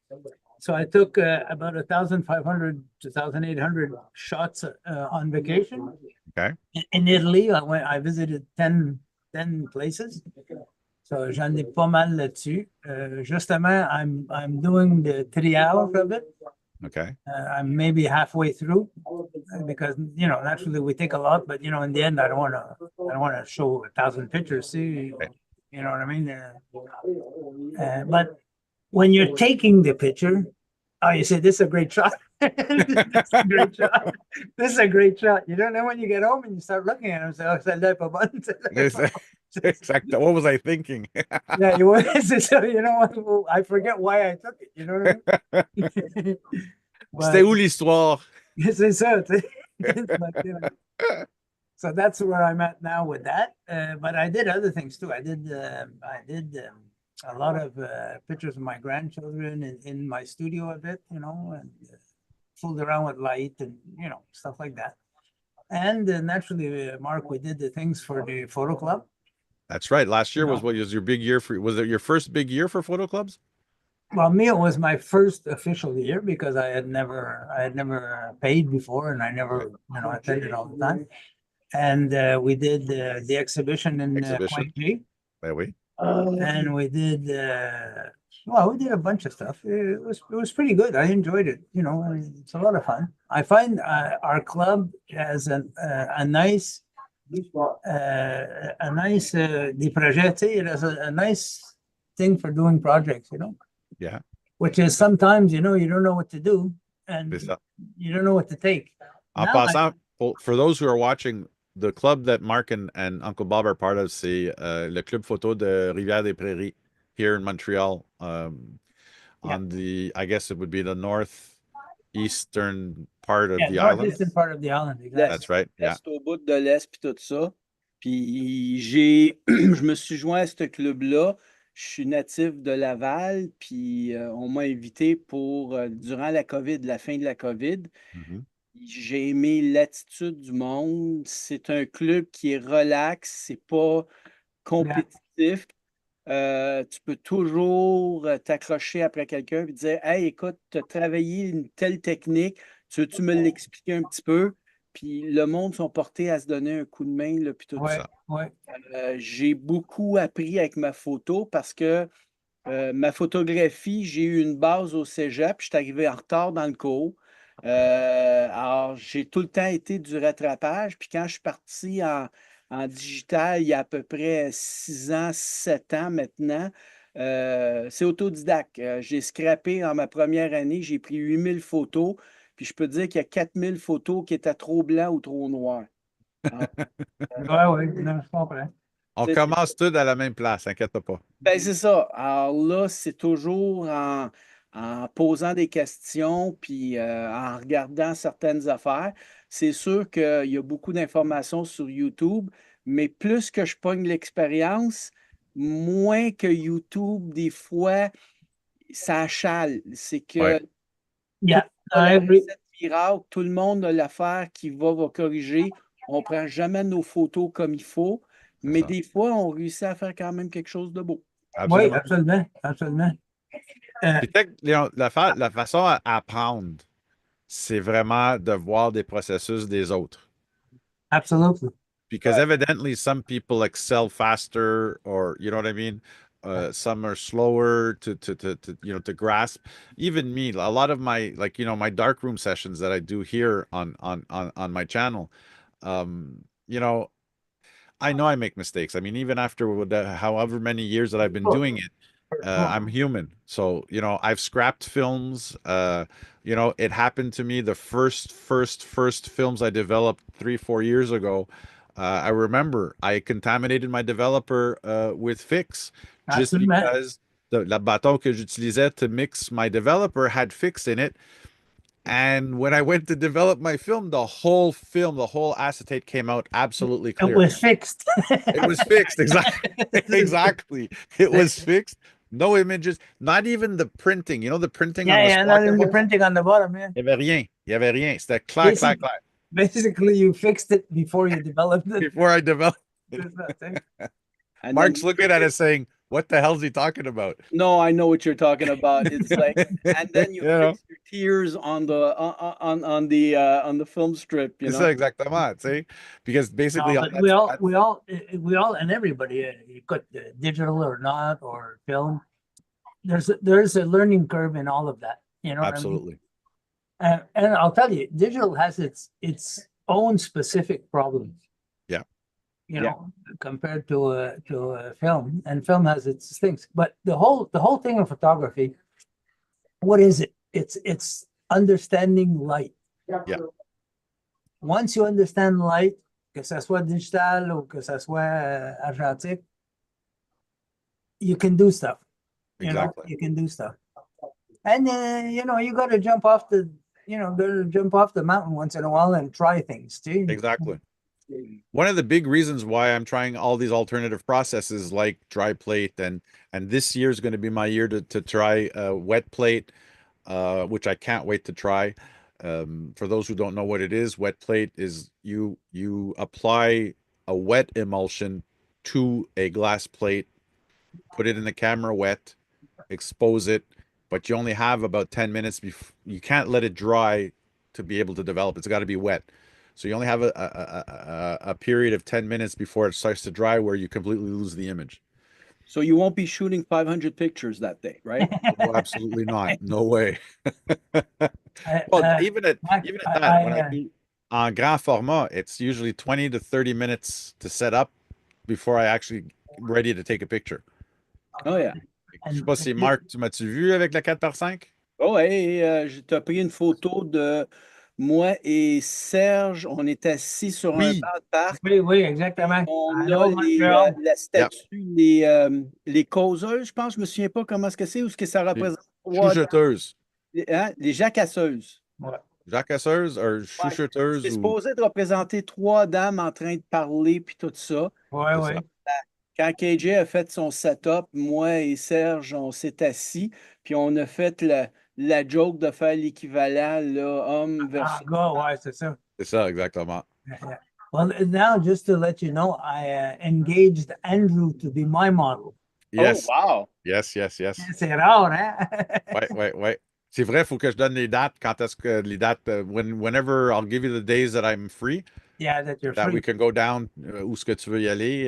So I took about 1,500 to 1,800 shots on vacation. Okay. In Italy, I visited 10 places. So j'en ai pas mal là-dessus. Justement, I'm doing the triage of it. Okay. I'm maybe halfway through because naturally we take a lot, but in the end I don't want to show 1,000 pictures. See, you know what I mean? But when you're taking the picture, oh, you say this is a great shot. This is a great shot. This is a great shot. You don't know when you get home and you start looking at them. Say, oh, celle-là est pas bonne. Exactly. What was I thinking? Yeah, you so what? I forget why I took it. You know what I mean? C'était où l'histoire? C'est ça. So that's where I'm at now with that. But I did other things too. I did a lot of pictures of my grandchildren in my studio a bit, and fooled around with light and stuff like that. And naturally, Mark, we did the things for the photo club. That's right. Last year was what was your big year for? Was it your first big year for photo clubs? Well, me, it was my first official year because I had never paid before, and I never attended all the time. And we did the exhibition in Exhibition. Pointe-G. Ben oui. And we did we did a bunch of stuff. It was pretty good. I enjoyed it. It's a lot of fun. I find our club has a nice des projets. It has a nice thing for doing projects. Yeah. Which is sometimes you don't know what to do and C'est ça. you don't know what to take. En Now passant, for those who are watching, the club that Mark and Uncle Bob are part of, c'est le club photo de Rivière-des-Prairies here in Montreal. On the, I guess it would be the northeastern part of the island. northeastern part of the island. Exactly. That's right. Yeah. L'Est au bout de l'Est puis tout ça. Puis je me suis joint à ce club-là. Je suis natif de Laval, puis on m'a invité pour, durant la COVID, la fin de la COVID. Mhm. J'ai aimé l'attitude du monde. C'est un club qui est relax, c'est pas compétitif. Tu peux toujours t'accrocher après quelqu'un et dire hey, écoute, tu as travaillé une telle technique, tu veux-tu me l'expliquer un petit peu? Puis le monde sont portés à se donner un coup de main, là, puis tout ça. Ouais. J'ai beaucoup appris avec ma photo parce que ma photographie, j'ai eu une base au cégep, je suis arrivé en retard dans le cours. Alors, j'ai tout le temps été du rattrapage. Puis quand je suis parti en digital, il y a à peu près 6 ans, 7 ans maintenant, c'est autodidacte. J'ai scrappé en ma première année, j'ai pris 8 000 photos. Puis je peux dire qu'il y a 4 000 photos qui étaient trop blancs ou trop noirs. Ouais, non, je comprends. On commence tous à la même place, inquiète pas. Ben, c'est ça. Alors là, c'est toujours en posant des questions puis en regardant certaines affaires. C'est sûr qu'il y a beaucoup d'informations sur YouTube, mais plus que je pogne l'expérience, moins que YouTube, des fois, ça achale. C'est que Ouais. Yeah, la I agree. recette miracle, tout le monde a l'affaire qui va corriger. On ne prend jamais nos photos comme il faut, mais ça. des fois, on réussit à faire quand même quelque chose de beau. Oui, Absolument. absolument. Puis, la façon à apprendre, c'est vraiment de voir des processus des autres. Absolutely. Because evidently some people excel faster, or you know what I mean? Some are slower to grasp. Even me, a lot of my my darkroom sessions that I do here on my channel, I know I make mistakes. I mean, even after however many years that I've been doing it, I'm human. So, I've scrapped films. It happened to me. The first films I developed 3-4 years ago, I remember I contaminated my developer with Fix just Absolument. because la bâton que j'utilisais to mix my developer had Fix in it. And when I went to develop my film, the whole acetate came out absolutely It clear. was fixed. It was fixed. Exactly. Exactly. It was fixed. No images, not even the printing. You know, the printing on Yeah, the yeah, not sprocket even the holes? printing on the bottom, yeah. Il y avait rien. Il y avait rien. C'était clair, clair, Basic, clair. basically, you fixed it before you developed it. Before I developed it. And Mark's then looking at us saying, what the hell's he talking about? no, I know what you're talking about. It's like, and then you You know? fix your tears on the on the film strip, you C'est know. ça, exactement, tu sais. Because basically, No, but we all, and everybody, you got digital or not, or film. There's a learning curve in all of that. You know what I mean? absolutely. And I'll tell you, digital has its own specific problems. Yeah. You Yeah. know, compared to a film, and film has its things. But the whole thing of photography, what is it? It's understanding light. Yeah. Once you understand light, que ça soit digital ou que ça soit argentique, you can do stuff. You know, Exactly. you can do stuff. And you know, you got to jump off the mountain once in a while and try things too. Exactly. One of the big reasons why I'm trying all these alternative processes like dry plate and this year is going to be my year to try wet plate, which I can't wait to try. For those who don't know what it is, wet plate is you apply a wet emulsion to a glass plate, put it in the camera wet, expose it, but you only have about 10 minutes before you can't let it dry to be able to develop. It's got to be wet. So you only have a period of 10 minutes before it starts to dry where you completely lose the image. So you won't be shooting 500 pictures that day, right? Oh, absolutely not. No way. I, Well, even at Mac, that, when I do en grand format, it's usually 20 to 30 minutes to set up before I actually ready to take a picture. Oh yeah. Je sais pas si Marc, tu m'as-tu vu avec la 4x5? Oh, et je t'ai pris une photo de moi et Serge. On est assis sur un Oui. banc de parc. oui, exactement. On I a know Montreal. la statue, les causeuses, je pense. Je me souviens pas comment ce que c'est ou ce que ça représente. Chuchoteuses. Les jacasseuses. Ouais. Jacasseuses ou C'est chuchoteuses ou... supposé de représenter trois dames en train de parler puis tout ça. Ouais, C'est ouais. ça. Quand KJ a fait son setup, moi et Serge, on s'est assis, puis on a fait la joke de faire l'équivalent, là, homme Ah, versus... go, ouais, c'est ça. C'est ça, exactement. Yeah. Well, now just to let you know, I engaged Andrew to be my model. Yes. Oh, wow! Yes, yes, yes. C'est rare, hein? Ouais. C'est vrai, il faut que je donne les dates. Quand est-ce que les dates, whenever I'll give you the days that I'm free, Yeah, that you're that we free. can go down où ce que tu veux y aller,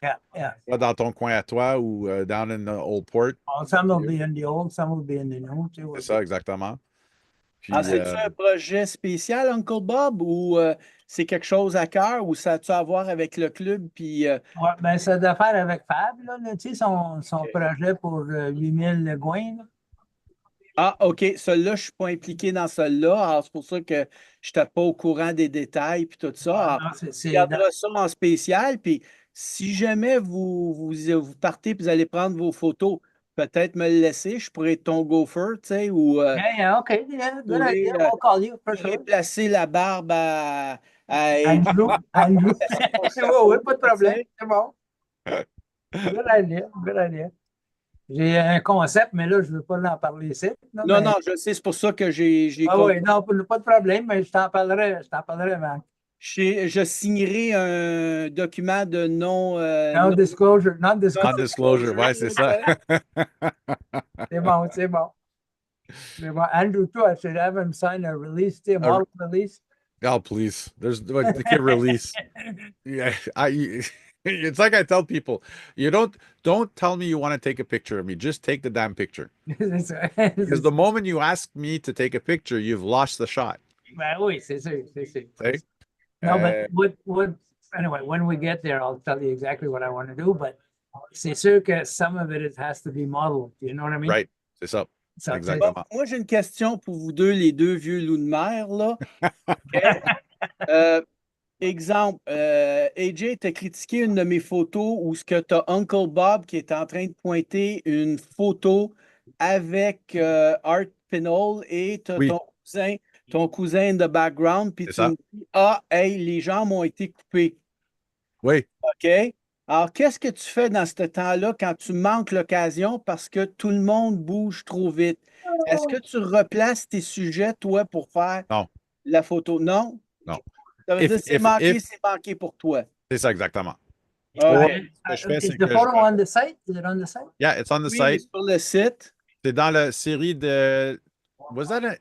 Yeah. soit dans ton coin à toi ou down in the old port. Well, some will be in the old, some will be in the new too. C'est ça, exactement. Puis, Ah, c'est-tu un projet spécial, Uncle Bob, ou c'est quelque chose à cœur, ou ça a-tu à voir avec le club, puis... Ouais, ben, ça doit faire avec Fab, là, tu sais, son projet pour 8000 Gouin, là. Ah, OK, celui-là, je ne suis pas impliqué dans celui-là, alors c'est pour ça que je n'étais pas au courant des détails, puis tout ça. Alors, Non, on regardera ça en spécial, puis si jamais vous partez, puis vous allez prendre vos photos, peut-être me le laisser, je pourrais être ton gopher, tu sais, ou Yeah, okay, yeah, good pourrais, idea. We'll call you for pourrais sure. placer la barbe à Andrew. Oui, pas de problème, c'est bon. Good idea. J'ai un concept, mais là, je ne veux pas en parler ici. Non, mais... non, je sais, c'est pour ça que j'ai Ah oui, non, pas de problème, mais je t'en parlerai, Marc. je signerai un document de Non-disclosure. non-disclosure, ouais, c'est ça. C'est bon. Mais bon, Andrew, toi, I should have him sign a release, a model release. Oh, please. There's the kid release. Yeah, it's like I tell people, you don't tell me you want to take a picture of me. Just take the damn picture. Because the moment you ask me to take a picture, you've lost the shot. Ben oui, c'est sûr. Okay? No, but what anyway, when we get there, I'll tell you exactly what I want to do, but c'est sûr que some of it has to be modeled, you know what I mean? Right. C'est ça. So, Exactement. Bon, moi, j'ai une question pour vous deux, les deux vieux loups de mer, là. exemple, AJ t'a critiqué une de mes photos où ce que tu as Uncle Bob qui est en train de pointer une photo avec Art Pinol et tu as Oui, ton cousin in the background, puis c'est tu ça. me dis, ah, hey, les jambes ont été coupées. Oui. OK? Alors, qu'est-ce que tu fais dans ce temps-là quand tu manques l'occasion parce que tout le monde bouge trop vite? Est-ce que tu replaces tes sujets, toi, pour faire Non, la photo? Non? non. Ça veut dire If, c'est manqué pour toi. c'est ça exactement. Or, OK. ce que je fais, Is c'est the que je photo on the site? Is it on the site? yeah, it's on the Oui, il est site. sur le site. C'est dans la série de.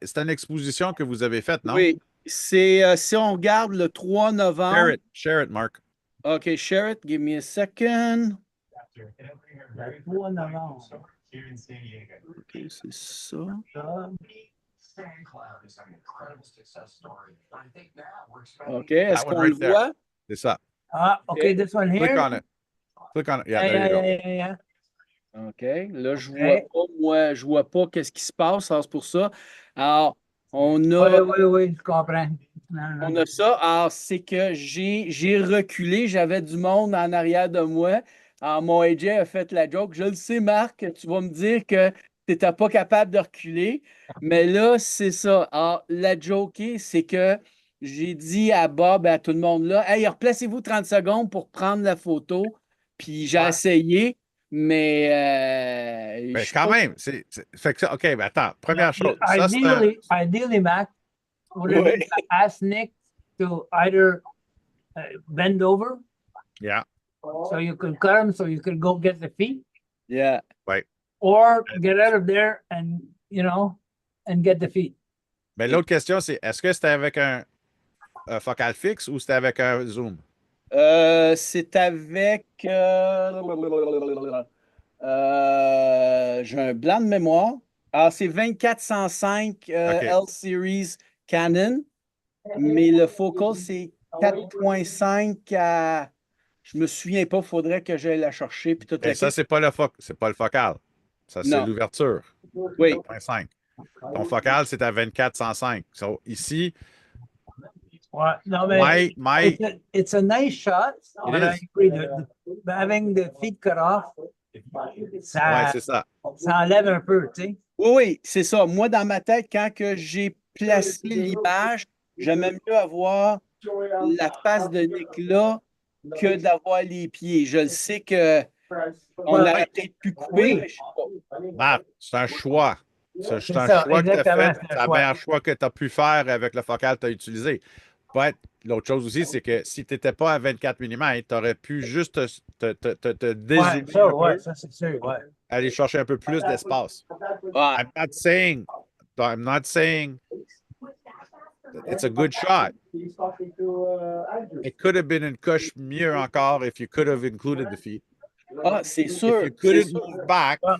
C'est une exposition que vous avez faite, non? Oui. C'est si on regarde le 3 novembre. Share it, Mark. OK, share it. Give me a second. Le 3 novembre. OK, c'est ça. OK, est-ce That one qu'on le right there. voit? C'est ça. Ah, okay, this one here. Click on it. Click on it. Yeah, Yeah, there you go. yeah. OK. Là, je vois Okay. pas, moi, je vois pas qu'est-ce qui se passe. Alors, c'est pour ça. Alors, on Oui, a, oui, je comprends. Non, non. on a ça. Alors, c'est que j'ai reculé. J'avais du monde en arrière de moi. Alors, mon AJ a fait la joke. Je le sais, Marc, tu vas me dire que tu n'étais pas capable de reculer. Mais là, c'est ça. Alors, la joke, c'est que j'ai dit à Bob et à tout le monde là, hey, replacez-vous 30 secondes pour prendre la photo. Puis j'ai essayé, mais je Mais suis quand pas. même, fait que ça, OK, mais attends, No, première chose. Ça, c'est un. ideally, Mac, would have Oui. been to ask Nick to either bend over Yeah, so you could cut him so you could go get the feet, Yeah. ouais. or get out of there and, and get the feet. Mais l'autre question, c'est est-ce que c'était avec un focal fixe ou c'était avec un zoom? C'est avec. J'ai un blanc de mémoire. Alors, c'est 2405 OK. L-Series Canon, mais le focal, c'est 4.5 à. Je me souviens pas, il faudrait que j'aille la chercher. Puis toute Mais la ça, kit. c'est pas le focal. Ça, c'est Non. l'ouverture. Oui. 4.5. Ton focal, c'est à 2405. So, ici, Well, no, man, it's a nice shot. It But I is. agree. Having the feet cut off, Ouais, ça, c'est ça. ça enlève un peu, tu sais. Oui, oui, c'est ça. Moi, dans ma tête, quand que j'ai placé l'image, j'aimais mieux avoir la face de Nick là que d'avoir les pieds. Je le sais que on Ouais, aurait peut-être pu couper, oui. mais je sais pas. Marc, c'est un choix. C'est C'est un ça, choix que tu as fait. exactement, c'est C'est un le choix. meilleur choix que tu as pu faire avec le focal que tu as utilisé. But, l'autre chose aussi, c'est que si tu n'étais pas à 24 mm, tu aurais pu juste te dézoomer Ouais, ça, un ouais, peu, ça c'est sûr, ouais. aller chercher un peu plus d'espace. Ouais. I'm not saying that it's a good shot. It could have been une coche mieux encore if you could have included the feet. Ah, c'est If sûr. you C'est couldn't sûr. move back, Well,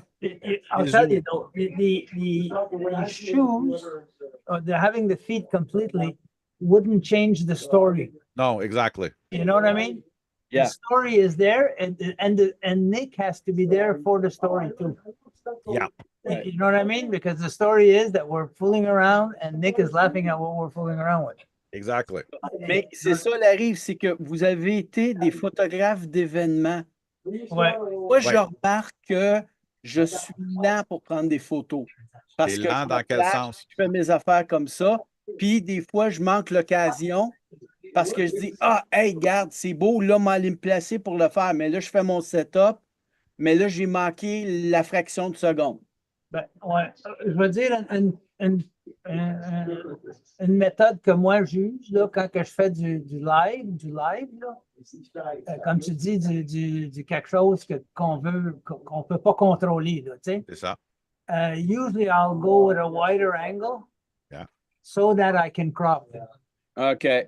I'll Is tell it- you though, the shoes, having the feet completely wouldn't change the story. no, exactly. You know what I mean? Yeah. The story is there, and Nick has to be there for the story too. Yeah. You know what I mean? Because the story is that we're fooling around, and Nick is laughing at what we're fooling around with. Exactly. Mais c'est ça la rive, c'est que vous avez été des photographes d'événements. Ouais. Moi, je remarque que je suis lent pour prendre des photos. Parce T'es que lent je dans me quel place, sens? je fais mes affaires comme ça. Puis des fois, je manque l'occasion parce que je dis, ah, hey, regarde, c'est beau, là, m'aller me placer pour le faire. Mais là, je fais mon setup. Mais là, j'ai manqué la fraction de seconde. Ben, ouais. Je veux dire, une méthode que moi j'use là, quand que je fais du live, là, comme tu dis, du quelque chose qu'on peut pas contrôler, là, tu sais. C'est ça. Usually I'll go with a wider angle, Yeah. so that I can crop it. OK.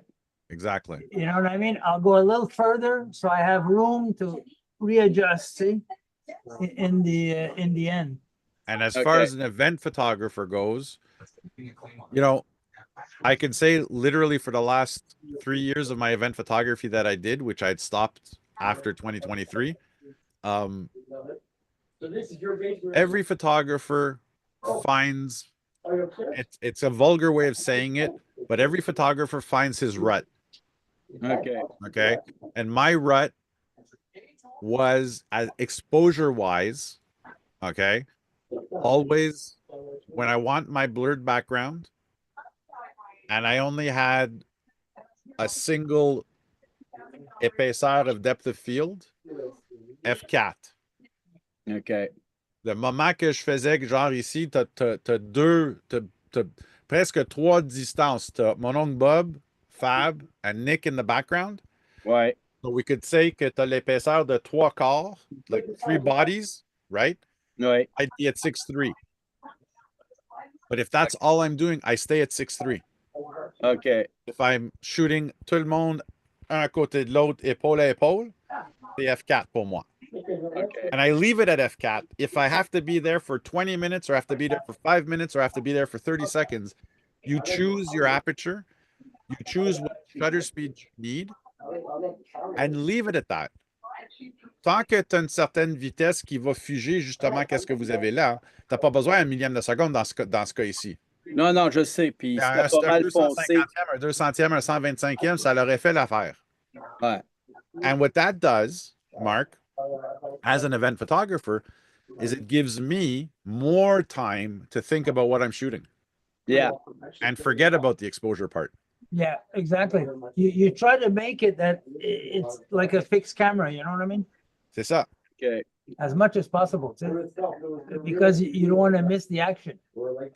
Exactly. You know what I mean? I'll go a little further so I have room to readjust, see, in the end. And as far Okay. as an event photographer goes, I can say literally for the last 3 years of my event photography that I did, which I'd stopped after 2023, every photographer finds it's a vulgar way of saying it, but every photographer finds his rut. Okay. Okay. And my rut was as exposure wise, okay, always when I want my blurred background and I only had a single épaisseur of depth of field, F4. Okay. Le moment que je faisais que genre ici, t'as presque trois distances. T'as mon oncle Bob, Fab, and Nick in the background. Ouais. So we could say que t'as l'épaisseur de trois quarts, like three bodies, right? Ouais. I'd be at 6'3". But if that's all I'm doing, I stay at 6'3". Okay. If I'm shooting tout le monde un à côté de l'autre, épaule à épaule, c'est F4 pour moi. Okay. And I leave it at F4. If I have to be there for 20 minutes or I have to be there for 5 minutes or I have to be there for 30 seconds, you choose your aperture, you choose what shutter speed you need, and leave it at that. Tant que tu as une certaine vitesse qui va figer justement qu'est-ce que vous avez là, tu n'as pas besoin d'un millième de seconde dans ce cas ici. Non, non, je sais. Puis c'était Un, pas un mal foncé. 250e, un 200e, un 125e, ça leur aurait fait l'affaire. Ouais. And what that does, Mark, as an event photographer, is it gives me more time to think about what I'm shooting Yeah. and forget about the exposure part. Yeah, exactly. You try to make it that it's like a fixed camera, you know what I mean? C'est ça. Okay. As much as possible, too, because you don't want to miss the action.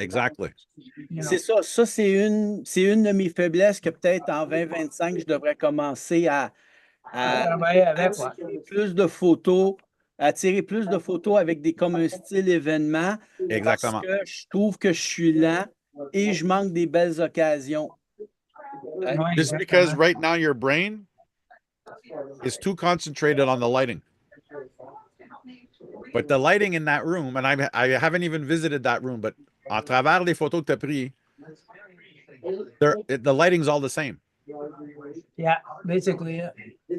Exactly. You know? C'est ça. Ça, c'est une de mes faiblesses que peut-être en 2025, je devrais commencer à Travailler avec, ouais. attirer plus de photos, attirer plus de photos avec comme un style événement parce Exactement. que je trouve que je suis lent et je manque des belles occasions. Ouais, Just because exactement. right now your brain is too concentrated on the lighting. But the lighting in that room, and I haven't even visited that room, but à travers les photos que tu as pris, the lighting's all the same. Yeah, basically, yeah.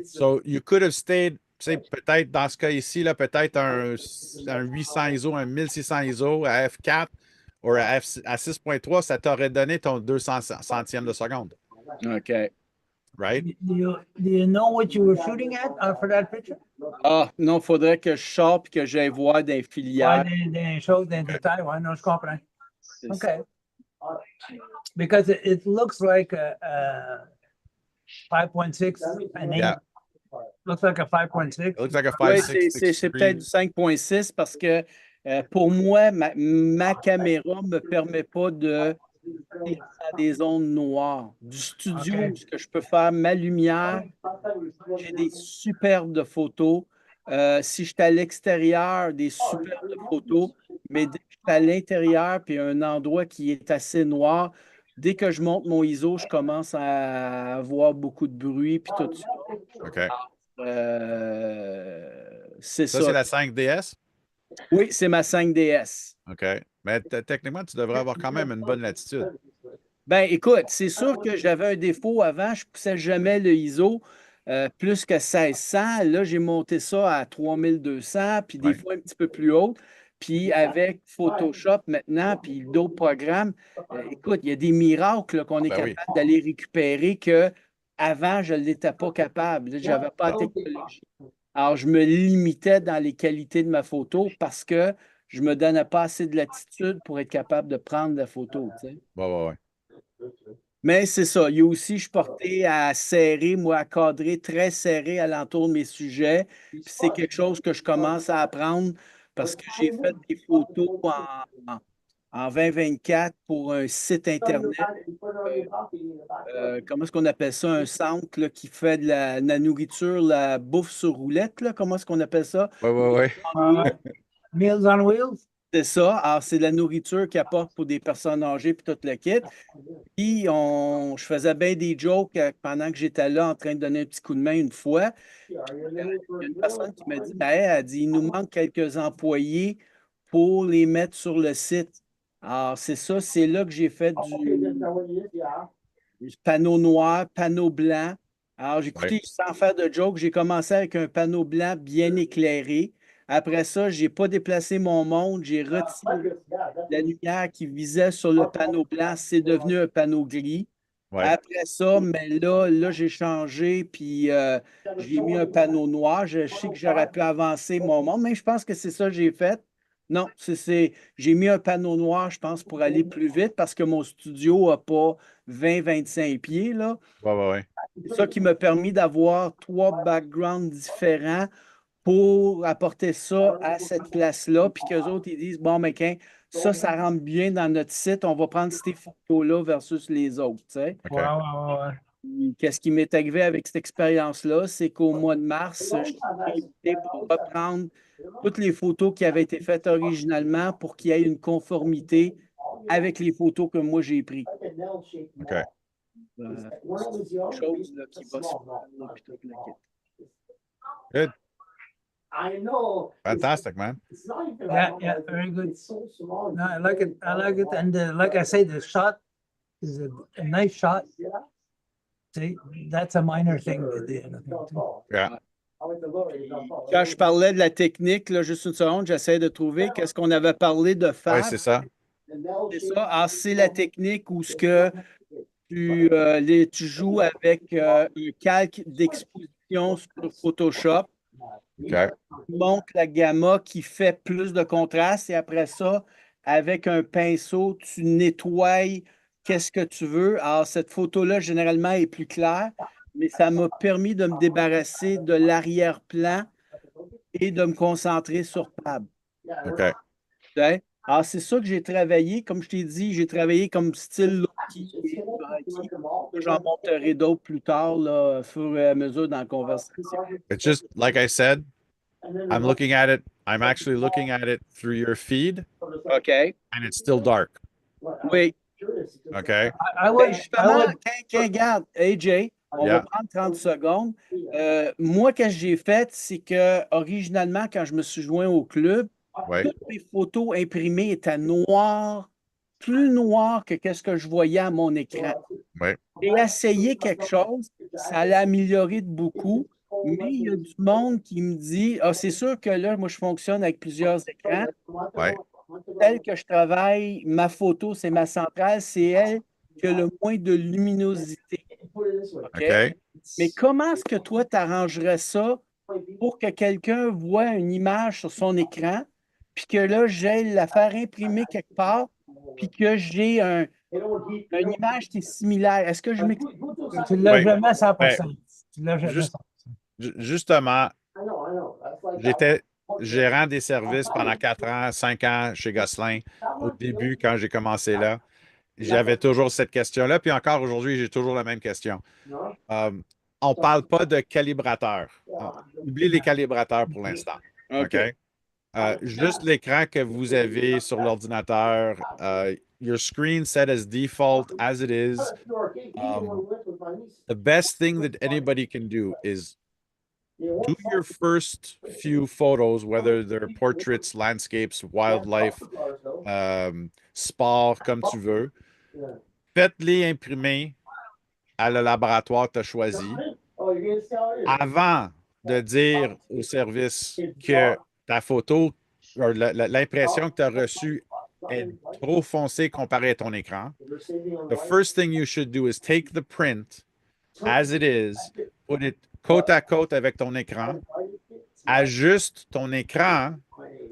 So you could have stayed, say, peut-être dans ce cas ici, là, peut-être un 800 ISO, un 1600 ISO à F4 ou à 6.3, ça t'aurait donné ton 200 centièmes de seconde, OK. right? Do you know what you were shooting at for that picture? Ah, non, il faudrait que je sorte et que j'aille voir des Ouais, filières. des choses, des détails, ouais, non, je comprends. Okay. Because it looks like a 5.6 and Yeah. looks like a 5.6. It looks like a Oui, 5.6, c'est peut-être du 5.6 parce que pour moi, ma caméra ne me permet pas de tirer à des zones noires. Du studio, Okay. ce que je peux faire, ma lumière, j'ai des superbes photos. Si je suis à l'extérieur, des superbes photos. Mais dès que je suis à l'intérieur, puis un endroit qui est assez noir, dès que je monte mon ISO, je commence à avoir beaucoup de bruit, puis tout ça. OK. C'est Ça, ça. c'est la 5DS? Oui, c'est ma 5DS. OK. Mais techniquement, tu devrais avoir quand même une bonne latitude. Ben, écoute, c'est sûr que j'avais un défaut avant, je ne poussais jamais le ISO plus que 1600. Là, j'ai monté ça à 3200, puis des Ouais. fois un petit peu plus haut. Puis avec Photoshop maintenant, puis d'autres programmes, écoute, il y a des miracles là, qu'on est Ben oui. capable d'aller récupérer que avant, je ne l'étais pas capable. Je n'avais pas la Non. technologie. Alors, je me limitais dans les qualités de ma photo parce que je ne me donnais pas assez de latitude pour être capable de prendre la photo. Tu sais. Ouais. Mais c'est ça. Il y a aussi, je suis porté à serrer, moi, à cadrer très serré alentour de mes sujets. Puis c'est quelque chose que je commence à apprendre parce que j'ai fait des photos en 2024 pour un site Internet. Comment est-ce qu'on appelle ça? Un centre là, qui fait de la nourriture, la bouffe sur roulette. Là. Comment est-ce qu'on appelle ça? Ouais. Meals on Wheels? C'est ça. Alors, c'est de la nourriture qui apporte pour des personnes âgées puis tout le kit. Puis, je faisais bien des jokes pendant que j'étais là en train de donner un petit coup de main une fois. Il y a une personne qui m'a dit, ben, elle dit, il nous manque quelques employés pour les mettre sur le site. Alors, c'est ça, c'est là que j'ai fait du panneau noir, panneau blanc. Alors, j'ai écouté, Ouais. sans faire de joke, j'ai commencé avec un panneau blanc bien éclairé. Après ça, je n'ai pas déplacé mon monde, j'ai retiré la lumière qui visait sur le panneau blanc, c'est devenu un panneau gris. Ouais. Après ça, mais là, j'ai changé, puis j'ai mis un panneau noir. Je sais que j'aurais pu avancer mon monde, mais je pense que c'est ça que j'ai fait. Non, j'ai mis un panneau noir, je pense, pour aller plus vite parce que mon studio n'a pas 20-25 pieds, là. Ouais, ouais, ouais. C'est ça qui m'a permis d'avoir trois backgrounds différents pour apporter ça à cette place-là, puis qu'eux autres, ils disent, bon, mais ça rentre bien dans notre site, on va prendre ces photos-là versus les autres, tu sais. OK. Ouais, ouais, ouais, ouais. Qu'est-ce qui m'est arrivé avec cette expérience-là, c'est qu'au mois de mars, je suis invité pour reprendre toutes les photos qui avaient été faites originalement pour qu'il y ait une conformité avec les photos que moi j'ai prises. OK. C'est quelque chose là, qui va se faire, là, puis tout le kit. Good. I know. Fantastic, man. It's not even Yeah, about yeah, like, very good. it's so small. No, I like it. I like it. And like I say, the shot is a nice shot. See, that's a minor thing at the end of the day, too. Yeah. Quand je parlais de la technique, là, juste une seconde, j'essaie de trouver qu'est-ce qu'on avait parlé de Ouais, faire. c'est ça. C'est ça. Alors, c'est la technique où ce que tu joues avec un calque d'exposition sur Photoshop. OK. Tu montes la gamma qui fait plus de contraste et après ça, avec un pinceau, tu nettoies qu'est-ce que tu veux. Alors, cette photo-là, généralement, est plus claire, mais ça m'a permis de me débarrasser de l'arrière-plan et de me concentrer sur table. OK. Ouais. Alors, c'est ça que j'ai travaillé. Comme je t'ai dit, j'ai travaillé comme style Loki et Rocky. J'en montrerai d'autres plus tard, là, au fur et à mesure dans la conversation. It's just like I said, I'm looking at it. I'm actually looking at it through your feed, OK. and it's still dark. Oui. Okay. I would, I Justement, would, regarde, AJ, on Yeah. va prendre 30 secondes. Moi, qu'est-ce que j'ai fait, c'est que originalement, quand je me suis joint au club, Ouais. toutes mes photos imprimées étaient noires, plus noires que qu'est-ce que je voyais à mon écran. Ouais. J'ai essayé quelque chose, ça allait améliorer de beaucoup, mais il y a du monde qui me dit, ah, c'est sûr que là, moi, je fonctionne avec plusieurs écrans. Ouais. Telle que je travaille, ma photo, c'est ma centrale, c'est elle qui a le moins de luminosité. OK? OK. Mais comment est-ce que toi, tu arrangerais ça pour que quelqu'un voit une image sur son écran, puis que là, j'aille la faire imprimer quelque part, puis que j'ai une image qui est similaire? Est-ce que je m'explique? tu l'as Ouais. jamais 100%. Ben, Tu l'as jamais juste- 100%. Justement, j'étais gérant des services pendant 4 ans, 5 ans chez Gosselin. Au début, quand j'ai commencé là, j'avais toujours cette question-là. Puis encore aujourd'hui, j'ai toujours la même question. Euh, on ne parle pas de calibrateur. Oublie les calibrateurs pour l'instant. OK? OK. Juste l'écran que vous avez sur l'ordinateur, your screen set as default as it is. The best thing that anybody can do is do your first few photos, whether they're portraits, landscapes, wildlife, sport, comme tu veux. Faites-les imprimer à le laboratoire que tu as choisi avant de dire au service que ta photo, l'impression que tu as reçue est trop foncée comparée à ton écran. The first thing you should do is take the print as it is, put it côte à côte avec ton écran, ajuste ton écran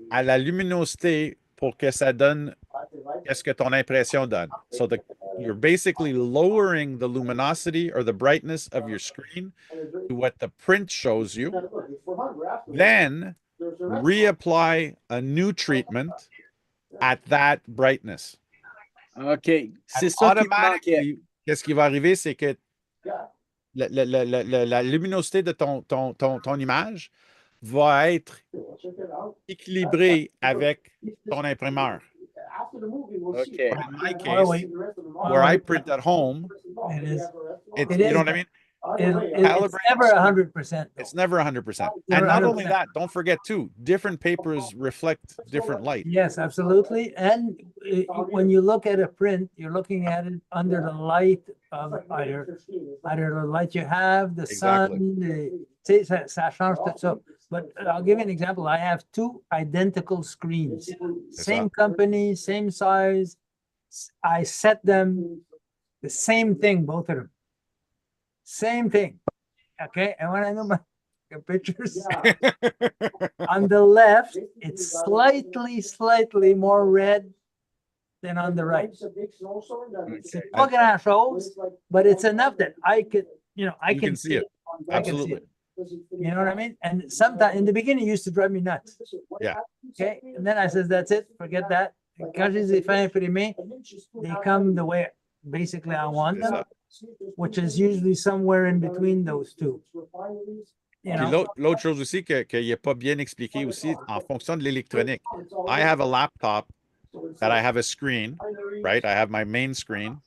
à la luminosité pour que ça donne qu'est-ce que ton impression donne. So you're basically lowering the luminosity or the brightness of your screen to what the print shows you. Then reapply a new treatment at that brightness. OK. C'est ça qui me manquait. Automatically, qu'est-ce qui va arriver, c'est que la luminosité de ton image va être équilibrée avec ton imprimeur. OK. In my Oh, case, wait. where I print at home, It is. it's, It you is. know what I mean? It's Calibrate never screen. 100%. It's never 100%. Never And not only 100%. that, don't forget too, different papers reflect different light. Yes, absolutely. And when you look at a print, you're looking at it under the light of either the light you have, the Exactly. sun, tu sais, ça change tout ça. But I'll give you an example. I have two identical screens, same company, same size. I set them The same thing, both of them. Same thing. Okay, and when I know my pictures on the left, it's slightly more red than on the right. C'est pas grand chose, but it's enough that I could, I You can see it. I can see Absolutely. it. You know what I mean? And sometimes in the beginning, it used to drive me nuts. Yeah. Okay, and then I says, that's it, forget that. Quand je les ai fait imprimer, they come the way basically I want them, which is usually somewhere in between those two. You Puis know? l'autre chose aussi qu'il n'est pas bien expliqué aussi en fonction de l'électronique. I have a laptop that I have a screen, right? I have my main screen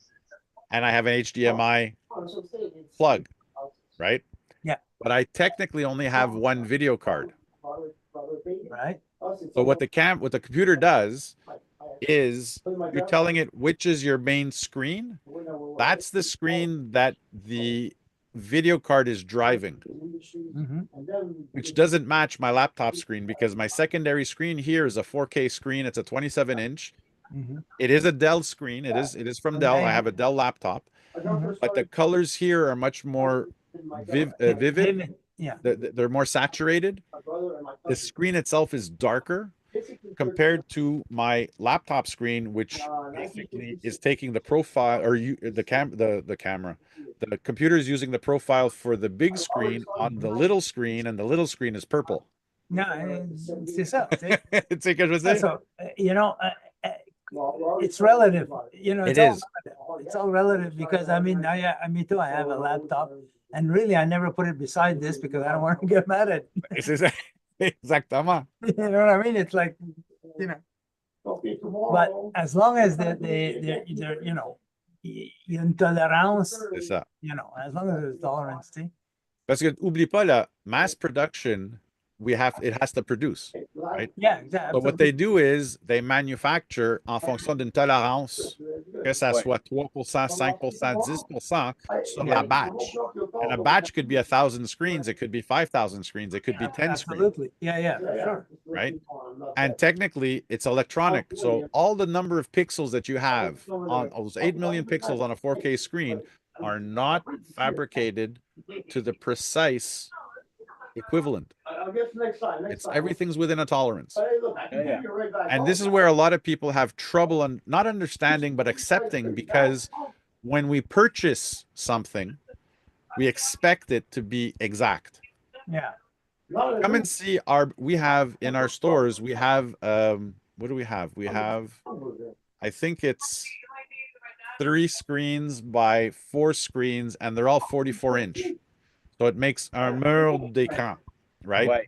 and I have an HDMI plug, right? Yeah. But I technically only have one video card. Right? So what the computer does is you're telling it which is your main screen. That's the screen that the video card is driving, Mhm. which doesn't match my laptop screen because my secondary screen here is a 4K screen. It's a 27-inch. Mhm. It is a Dell screen. It is from Dell. I have a Dell laptop, but the colors here are much more vivid. Vivid. Yeah. They're more saturated. The screen itself is darker compared to my laptop screen, which basically is taking the profile or the camera. The computer is using the profile for the big screen on the little screen, and the little screen is purple. No, c'est ça. C'est- Tu sais que je veux dire? So, it's relative. It It's all is. relative. It's all relative because me too. I have a laptop, and really, I never put it beside this because I don't want to get mad at. Exactement. You know what I mean? It's like, but as long as they're il y a une tolérance, C'est ça. as long as there's tolerance, see? Parce que oublie pas la mass production, it has to produce, right? Yeah, exactly. So what they do is they manufacture en fonction d'une tolérance, que ça soit 3%, 5%, 10% sur la batch. And a batch could be 1,000 screens, it could be 5,000 screens, it could be 10 screens, Absolutely. Yeah, for sure. right? And technically it's electronic. So all the number of pixels that you have on those 8 million pixels on a 4K screen are not fabricated to the precise equivalent. It's everything's within a tolerance. And this is where a lot of people have trouble on not understanding but accepting, because when we purchase something, we expect it to be exact. Yeah. Come and see we have in our stores, we have what do we have? We have, I think it's 3 screens by 4 screens, and they're all 44-inch. So it makes un mur d'écran, right? Ouais.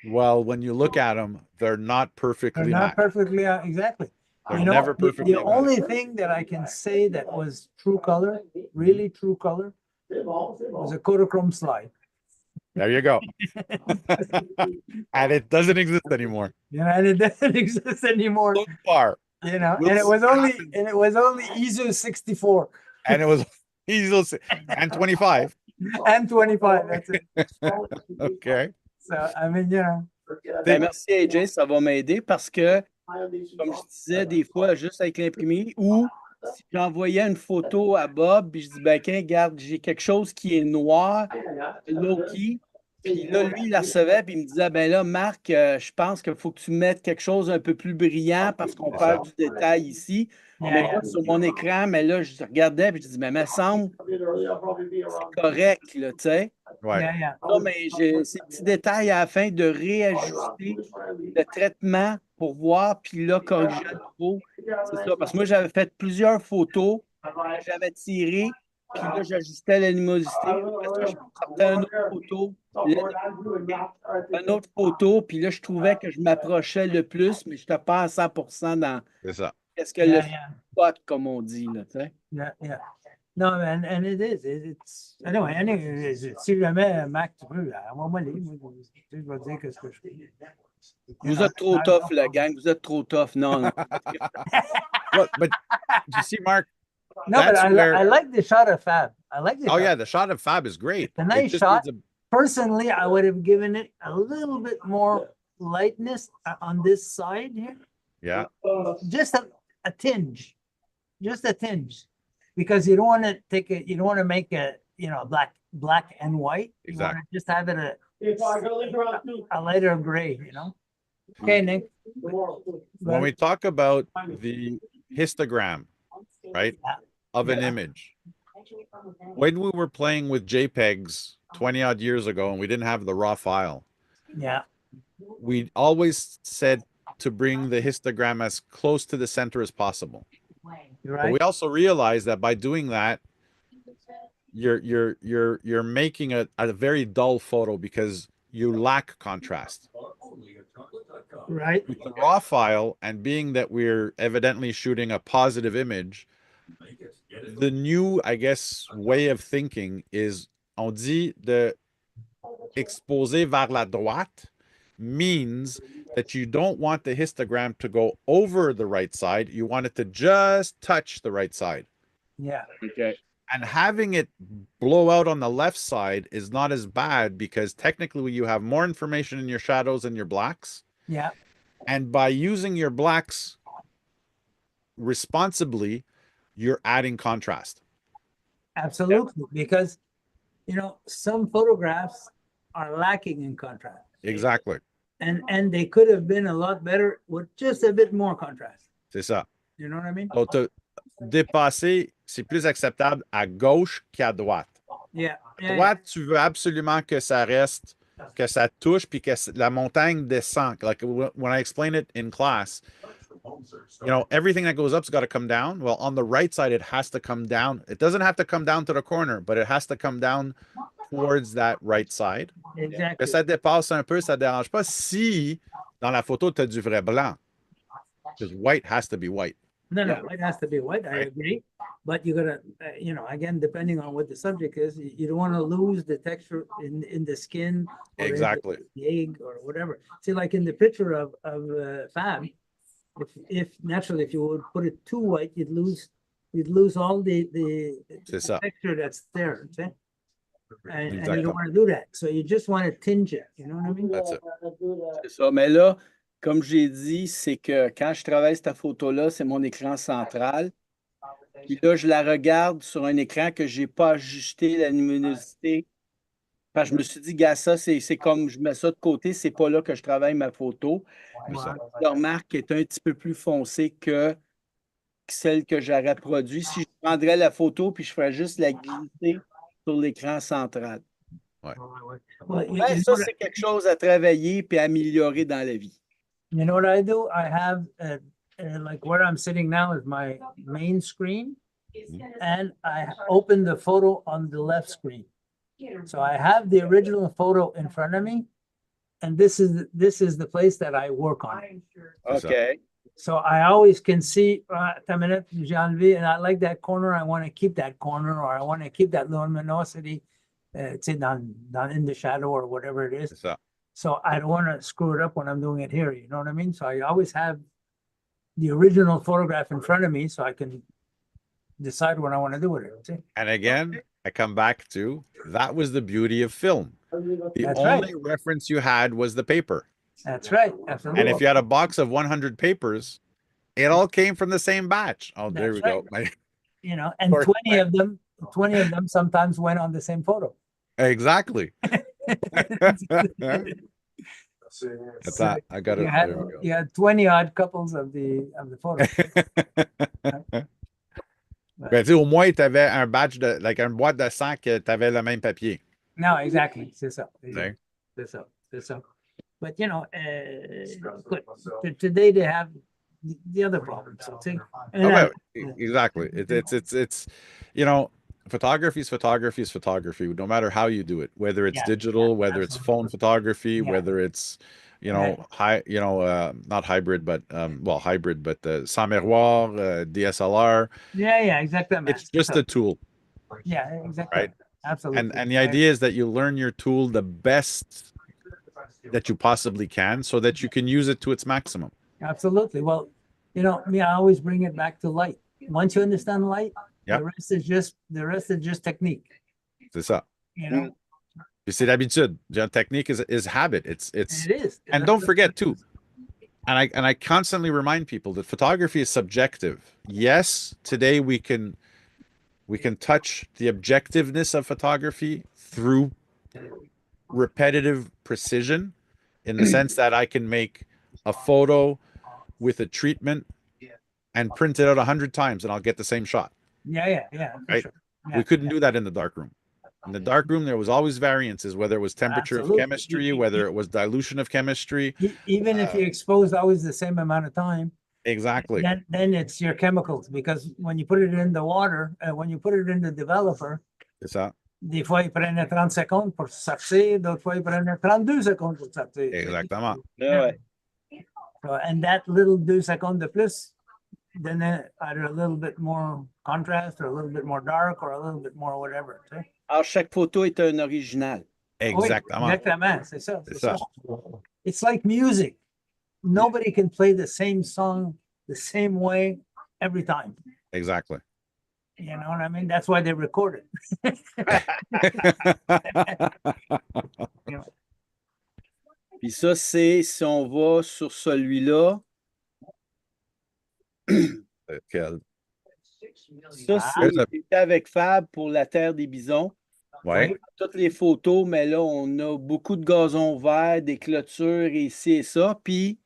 Well, when you look at them, they're not perfectly They're not matched. perfectly, exactly. They're never perfectly The only thing that I can say that was true color, really true color, was a Kodachrome slide. There you go. And it doesn't exist anymore. And it doesn't exist anymore. So far. And it was only ISO 64 And it was easily and 25. and 25. That's it. Okay. So I mean, Ben, merci AJ, ça va m'aider parce que, comme je disais, des fois, juste avec l'imprimerie, ou si j'envoyais une photo à Bob, puis je dis, ben, tiens, regarde, j'ai quelque chose qui est noir, low-key, puis là, lui, il la recevait, puis il me disait, ben là, Marc, je pense qu'il faut que tu mettes quelque chose un peu plus brillant parce qu'on perd du détail ici. Mais là, sur mon écran, mais là, je regardais, puis je dis, mais me semble, c'est correct, là, tu sais. Ouais. Non, mais j'ai ces petits détails à la fin de réajuster le traitement pour voir, puis là, corriger le trop. C'est ça, parce que moi, j'avais fait plusieurs photos, j'avais tiré, puis là, j'ajustais la luminosité. Après ça, je sortais une autre photo, puis là, je trouvais que je m'approchais le plus, mais je n'étais pas à 100% dans C'est ça. qu'est-ce que le spot, comme on dit, là, tu sais. Yeah. No, and it is. It's anyway. Si jamais Mac, tu peux, envoie-moi les. Je vais dire que ce que je fais. Vous êtes trop tough, la gang. Vous êtes trop tough. Non. Well, but you see, Mark, No, but I like the shot of Fab. I like the oh shot. yeah, the shot of Fab is great. It's a nice It just shot. needs Personally, I would have given it a little bit more lightness on this side here. yeah. Just a tinge. Just a tinge. because you don't want to take it, you don't want to make a, you know, black and white. You want Exactly. to just have it If I go later on too. a lighter gray, you know? Okay, Nick. Tomorrow. When we talk about the histogram, right, of an Yeah. image, when we were playing with JPEGs 20 odd years ago and we didn't have the raw file, Yeah, we always said to bring the histogram as close to the center as possible. you're But we right. also realize that by doing that, you're making a very dull photo because you lack contrast. Right. With the raw file, and being that we're evidently shooting a positive image, the new, I guess, way of thinking is on dit de exposer vers la droite means that you don't want the histogram to go over the right side. You want it to just touch the right side. Yeah, Okay. And having it blow out on the left side is not as bad because technically you have more information in your shadows and your blacks. yeah, And by using your blacks responsibly, you're adding contrast. absolutely. Because, you know, some photographs are lacking in contrast. Exactly. And they could have been a lot better with just a bit more contrast. C'est ça. You know what I mean? Donc, dépasser, c'est plus acceptable à gauche qu'à droite. Yeah. À droite, tu veux absolument que ça reste, que ça touche, puis que la montagne descend. Like when I explain it in class, you know, everything that goes up's got to come down. Well, on the right side, it has to come down. It doesn't have to come down to the corner, but it has to come down towards that right side. Que Exactly. ça dépasse un peu, ça dérange pas si dans la photo, tu as du vrai blanc. Because white has to be white. No, Yeah. it has to be white. I Right. agree. But you gotta, you know, again, depending on what the subject is, you don't want to lose the texture in the skin. Or in Exactly. the egg or whatever. See, like in the picture of Fab, if naturally, if you would put it too white, you'd lose all the C'est ça. texture that's there. See? And you Exactement. don't want to do that. So you just want to tinge it. You know what I mean? That's it. C'est ça. Mais là, comme j'ai dit, c'est que quand je travaille cette photo-là, c'est mon écran central. Puis là, je la regarde sur un écran que j'ai pas ajusté la luminosité. Parce que je me suis dit, gars, ça, c'est comme je mets ça de côté, c'est pas là que je travaille ma photo. C'est ça. La remarque est un petit peu plus foncée que celle que j'aurais produite. Si je prendrais la photo puis je ferais juste la glisser sur l'écran central. Well, Ben, ça, c'est quelque chose à travailler puis à améliorer dans la vie. You know what I do? I have like where I'm sitting now is my main screen, and I open the photo on the left screen. So I have the original photo in front of me, and this is the place that I work on. C'est ça. OK. So I always can see, a minute, j'ai enlevé, and I like that corner. I want to keep that corner, or I want to keep that luminosity, it's in the shadow or whatever it is. C'est ça. So I don't want to screw it up when I'm doing it here. You know what I mean? So I always have the original photograph in front of me so I can decide what I want to do with it. See? And again, I come back to that was the beauty of film. The That's only reference you had was the paper. That's right. Absolutely. And if you had a box of 100 papers, it all came from the same batch. Oh, there we That's go. My- you know, and Or- 20 of them sometimes went on the same photo. Exactly. That's So that. I got it. You had, There we go. you had 20 odd couples of the photo. Ben, tu sais, au moins, tu avais un batch de, like, une boîte de 100 que tu avais le même papier. No, exactly. C'est ça. Okay. C'est ça. But you know, today they have the other problems. So see, and Oh, I- right. Exactly. It's, you know, photography is photography, no matter how you do it, whether it's Yeah, digital, whether it's phone photography, Yeah. whether it's, you know, not hybrid, but, well, hybrid, but sans miroir, DSLR, yeah, exactly. it's just a tool. Yeah, exactly. Right. Absolutely. And the idea is that you learn your tool the best that you possibly can so that you can use it to its maximum. Absolutely. Well, you know, me, I always bring it back to light. Once you understand light, Yep. the rest is just technique. C'est ça. You know, Puis c'est l'habitude. The technique is habit. It's it is. and don't forget too. And I constantly remind people that photography is subjective. Yes, today we can We can touch the objectiveness of photography through repetitive precision, in the sense that I can make a photo with a treatment and print it out 100 times and I'll get the same shot. Yeah, for Right? sure. We Yeah, couldn't do that in the darkroom. In the darkroom, there was always variances, whether it was temperature of absolutely. chemistry, whether it was dilution of chemistry. Even if you expose always the same amount of time, Exactly. then it's your chemicals, because when you put it in the water, when you put it in the developer, C'est ça. des fois, il prenait 30 secondes pour sortir, d'autres fois, il prenait 32 secondes pour sortir. Exactement. Ah ouais. So, and that little 2 seconds de plus, then either a little bit more contrast or a little bit more dark or a little bit more whatever. Tu sais. Alors, chaque photo est un original. Oui, Exactement. exactement, c'est ça. C'est C'est ça. ça. It's like music. Nobody can play the same song the same way every time. Exactly. You know what I mean? That's why they record it. You know. Puis ça, c'est si on va sur celui-là. Quel- Ça, Ah. c'était avec Fab pour la terre des bisons. Ouais. Toutes les photos, mais là, on a beaucoup de gazon vert, des clôtures ici et ça. Puis,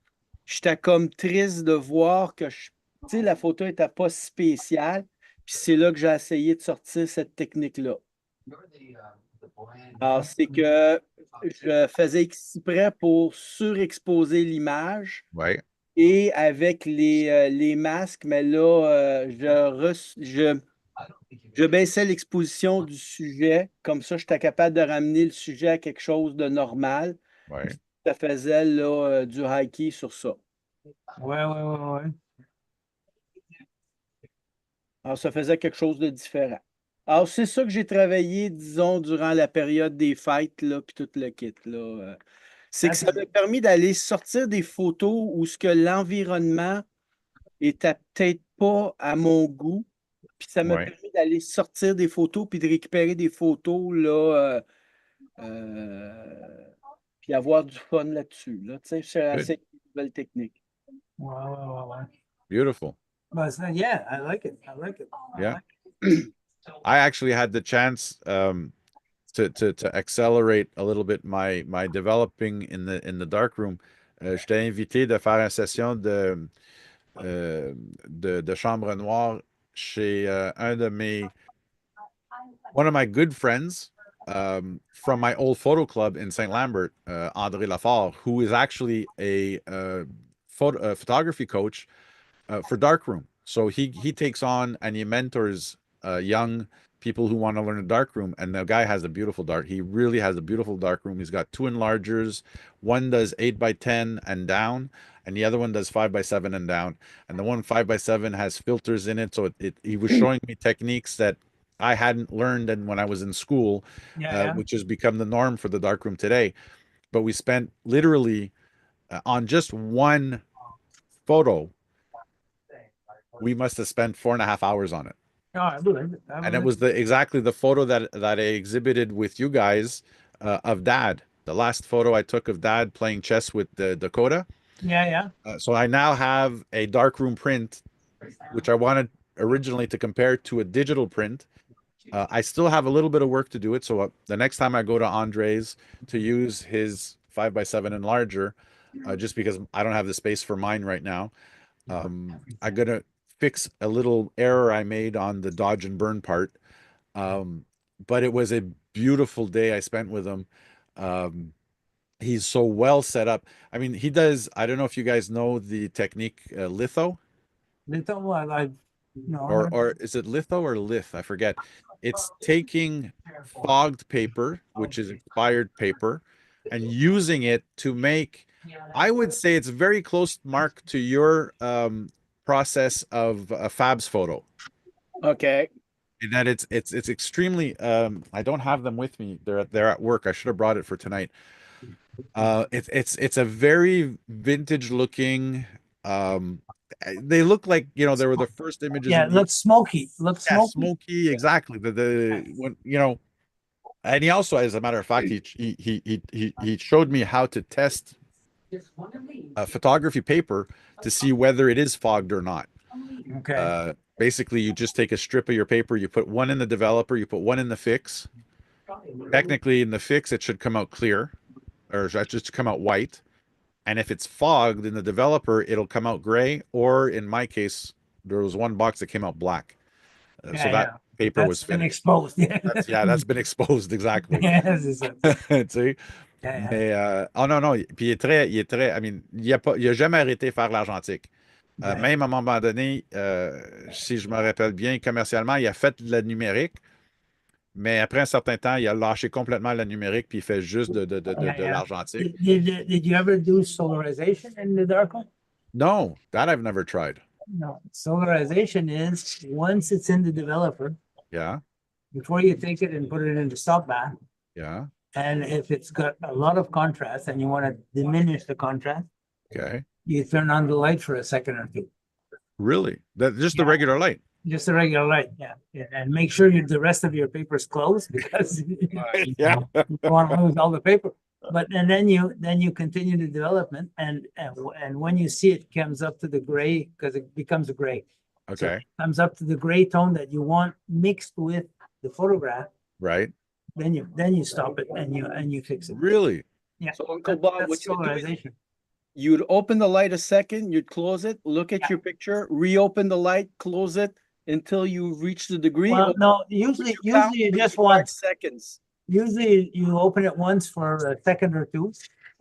j'étais comme triste de voir que tu sais, la photo n'était pas spéciale. Puis c'est là que j'ai essayé de sortir cette technique-là. Alors, c'est que je faisais exprès pour surexposer l'image. Ouais. Et avec les masques, mais là, je baissais l'exposition du sujet. Comme ça, j'étais capable de ramener le sujet à quelque chose de normal. Ouais. Ça faisait là, du high-key sur ça. Ouais. Alors, ça faisait quelque chose de différent. Alors, c'est ça que j'ai travaillé, disons, durant la période des fêtes, là, puis tout le kit, là. C'est que ça m'a permis d'aller sortir des photos où ce que l'environnement était peut-être pas à mon goût. Puis ça m'a Ouais. permis d'aller sortir des photos puis de récupérer des photos là, puis avoir du fun là-dessus. Là, tu sais, c'est assez une nouvelle technique. Ouais. Beautiful. But yeah, I like it. I like it. Yeah. I actually had the chance to accelerate a little bit my developing in the dark room. J'étais invité de faire une session de chambre noire chez one of my good friends from my old photo club in St. Lambert, André Lafort, who is actually a photography coach for darkroom. So he takes on and he mentors young people who want to learn a darkroom. And the guy has a beautiful dark. He really has a beautiful darkroom. He's got two enlargers. One does 8x10 and down, and the other one does 5x7 and down. And the one 5x7 has filters in it. So he was showing me techniques that I hadn't learned and when I was in school, which has become the norm for the darkroom today. But we spent literally on just one photo, we must have spent 4.5 hours on it. Oh, I believe it. And it was exactly the photo that I exhibited with you guys of Dad. The last photo I took of Dad playing chess with the Dakota. Yeah. So I now have a darkroom print, which I wanted originally to compare to a digital print. I still have a little bit of work to do it. So the next time I go to Andre's to use his 5x7 enlarger, just because I don't have the space for mine right now, I'm gonna fix a little error I made on the dodge and burn part. But it was a beautiful day I spent with him. He's so well set up. I mean, he does, I don't know if you guys know the technique litho, Little, I no. or is it litho or lith? I forget. It's taking fogged paper, which is expired paper, and using it to make, I would say it's very close, Mark, to your process of a Fab's photo. Okay. In that it's extremely I don't have them with me. They're at work. I should have brought it for tonight. It's a very vintage looking they look like, you know, they were the first images. Yeah, it looks smoky. Smoky, exactly. The when, you know, and he also, as a matter of fact, he showed me how to test photography paper to see whether it is fogged or not. Okay. basically you just take a strip of your paper, you put one in the developer, you put one in the fix. Technically, in the fix, it should come out clear, or it should just come out white. And if it's fogged in the developer, it'll come out gray. Or in my case, there was one box that came out black. So Yeah, that yeah. paper was That's been finished. exposed. Yeah. That's been exposed, exactly. Yes, it's a- Tu sais. yeah, yeah. Mais, oh non, non, puis il est très, I mean, il a jamais arrêté de faire l'argentique. Yeah. Même à un moment donné, si je me rappelle bien, commercialement, il a fait de la numérique, mais après un certain temps, il a lâché complètement la numérique, puis il fait juste Yeah, de yeah. l'argentique. Did you ever do solarization in the darkroom? No, that I've never tried. No. Solarization is once it's in the developer, Yeah, before you take it and put it in the stop bath, yeah, and if it's got a lot of contrast and you want to diminish the contrast, okay. you turn on the light for a second or two. Really? Just the Yeah. regular light? Just a regular light, yeah. And make sure the rest of your paper's closed because Yeah. you don't want to lose all the paper. But and then you continue the development and when you see it comes up to the gray because it becomes a gray. So Okay, it comes up to the gray tone that you want mixed with the photograph, right. then you stop it and you fix it. Really? Yeah. So Uncle that- Bob, that's what you would do is solarization. you'd open the light a second, you'd close it, look at your picture, reopen the light, close it until you reach the degree. Well, or no, would usually you count you just 55 once. seconds. Usually you open it once for a second or two.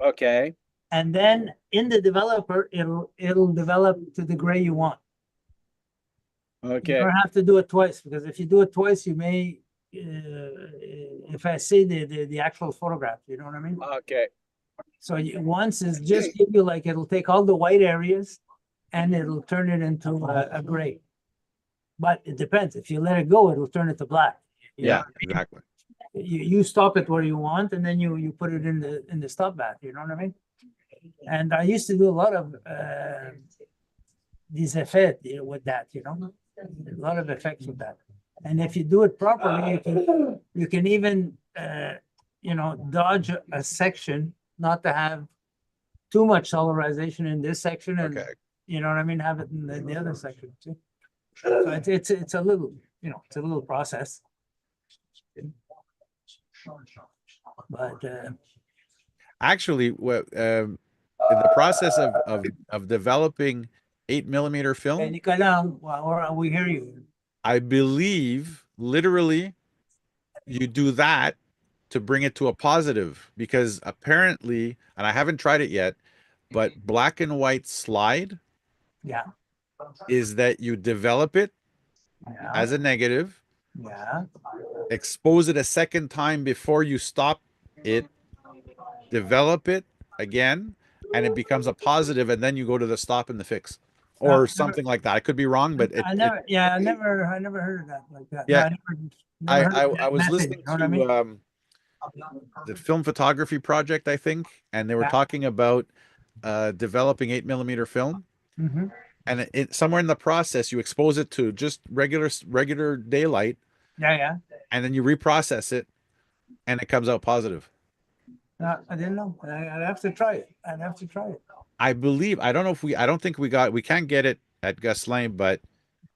Okay. And then in the developer, it'll develop to the gray you want. You Okay. don't have to do it twice because if you do it twice, you may, if I see the actual photograph, you know what I mean? Okay. So once is just give you like, it'll take all the white areas and it'll turn it into a gray. But it depends. If you let it go, it'll turn it to black. You Yeah, know? exactly. You stop it where you want and then you put it in the stop bath, you know what I mean? And I used to do a lot of these effects with that, you know, a lot of effects with that. And if you do it properly, you can even you know, dodge a section, not to have too much solarization in this section and Okay. you know what I mean, have it in the other section too. So it's a little, you know, it's a little process. But Actually, what in the process of developing 8mm hey, film, Nicolas, we hear you. I believe literally you do that to bring it to a positive because apparently, and I haven't tried it yet, but black and white slide Yeah, is that you develop it yeah, as a negative, yeah. expose it a second time before you stop it, develop it again, and it becomes a positive, and then you go to the stop and the fix, or No, something like that. I could be wrong, but I never heard of that like that. Yeah. No, never heard of I that was method, listening you know what I mean? to the film photography project, I think, and they were Yeah. talking about developing 8mm film, Mhm. and it somewhere in the process you expose it to just regular daylight, Yeah, yeah. and then you reprocess it, and it comes out positive. No, I didn't know. I'd have to try it. I'd have to try it. I believe I don't know if I don't think we can't get it at Gosselin, but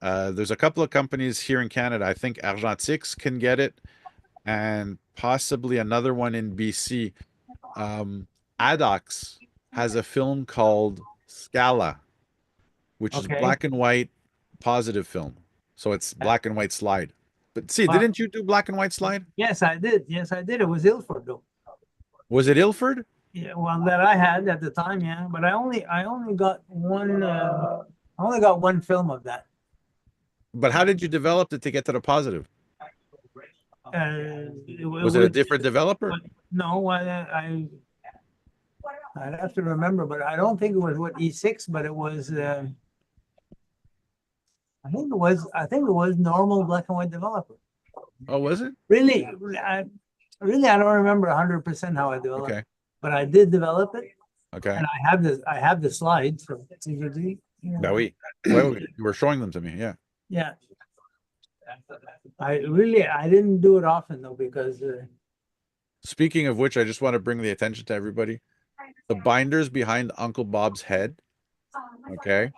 there's a couple of companies here in Canada. I think Argentix can get it, and possibly another one in BC. Adox has a film called Scala, which is Okay. black and white positive film. So it's black and white slide. But see, Wow. didn't you do black and white slide? Yes, I did. Yes, I did. It was Ilford though. Was it Ilford? Yeah, well, that I had at the time, yeah. But I only got one. I only got one film of that. But how did you develop it to get to the positive? Was it a was- different developer? No, I'd have to remember, but I don't think it was what E6, but it was. I think it was normal black and white developer. Oh, was it? Really, I don't remember 100% how I developed, Okay. it, but I did develop it, Okay. and I have the slides. So you know, Bah oui. Well, you were showing them to me. Yeah. yeah. I didn't do it often though because Speaking of which, I just want to bring the attention to everybody. The binders behind Uncle Bob's head, okay,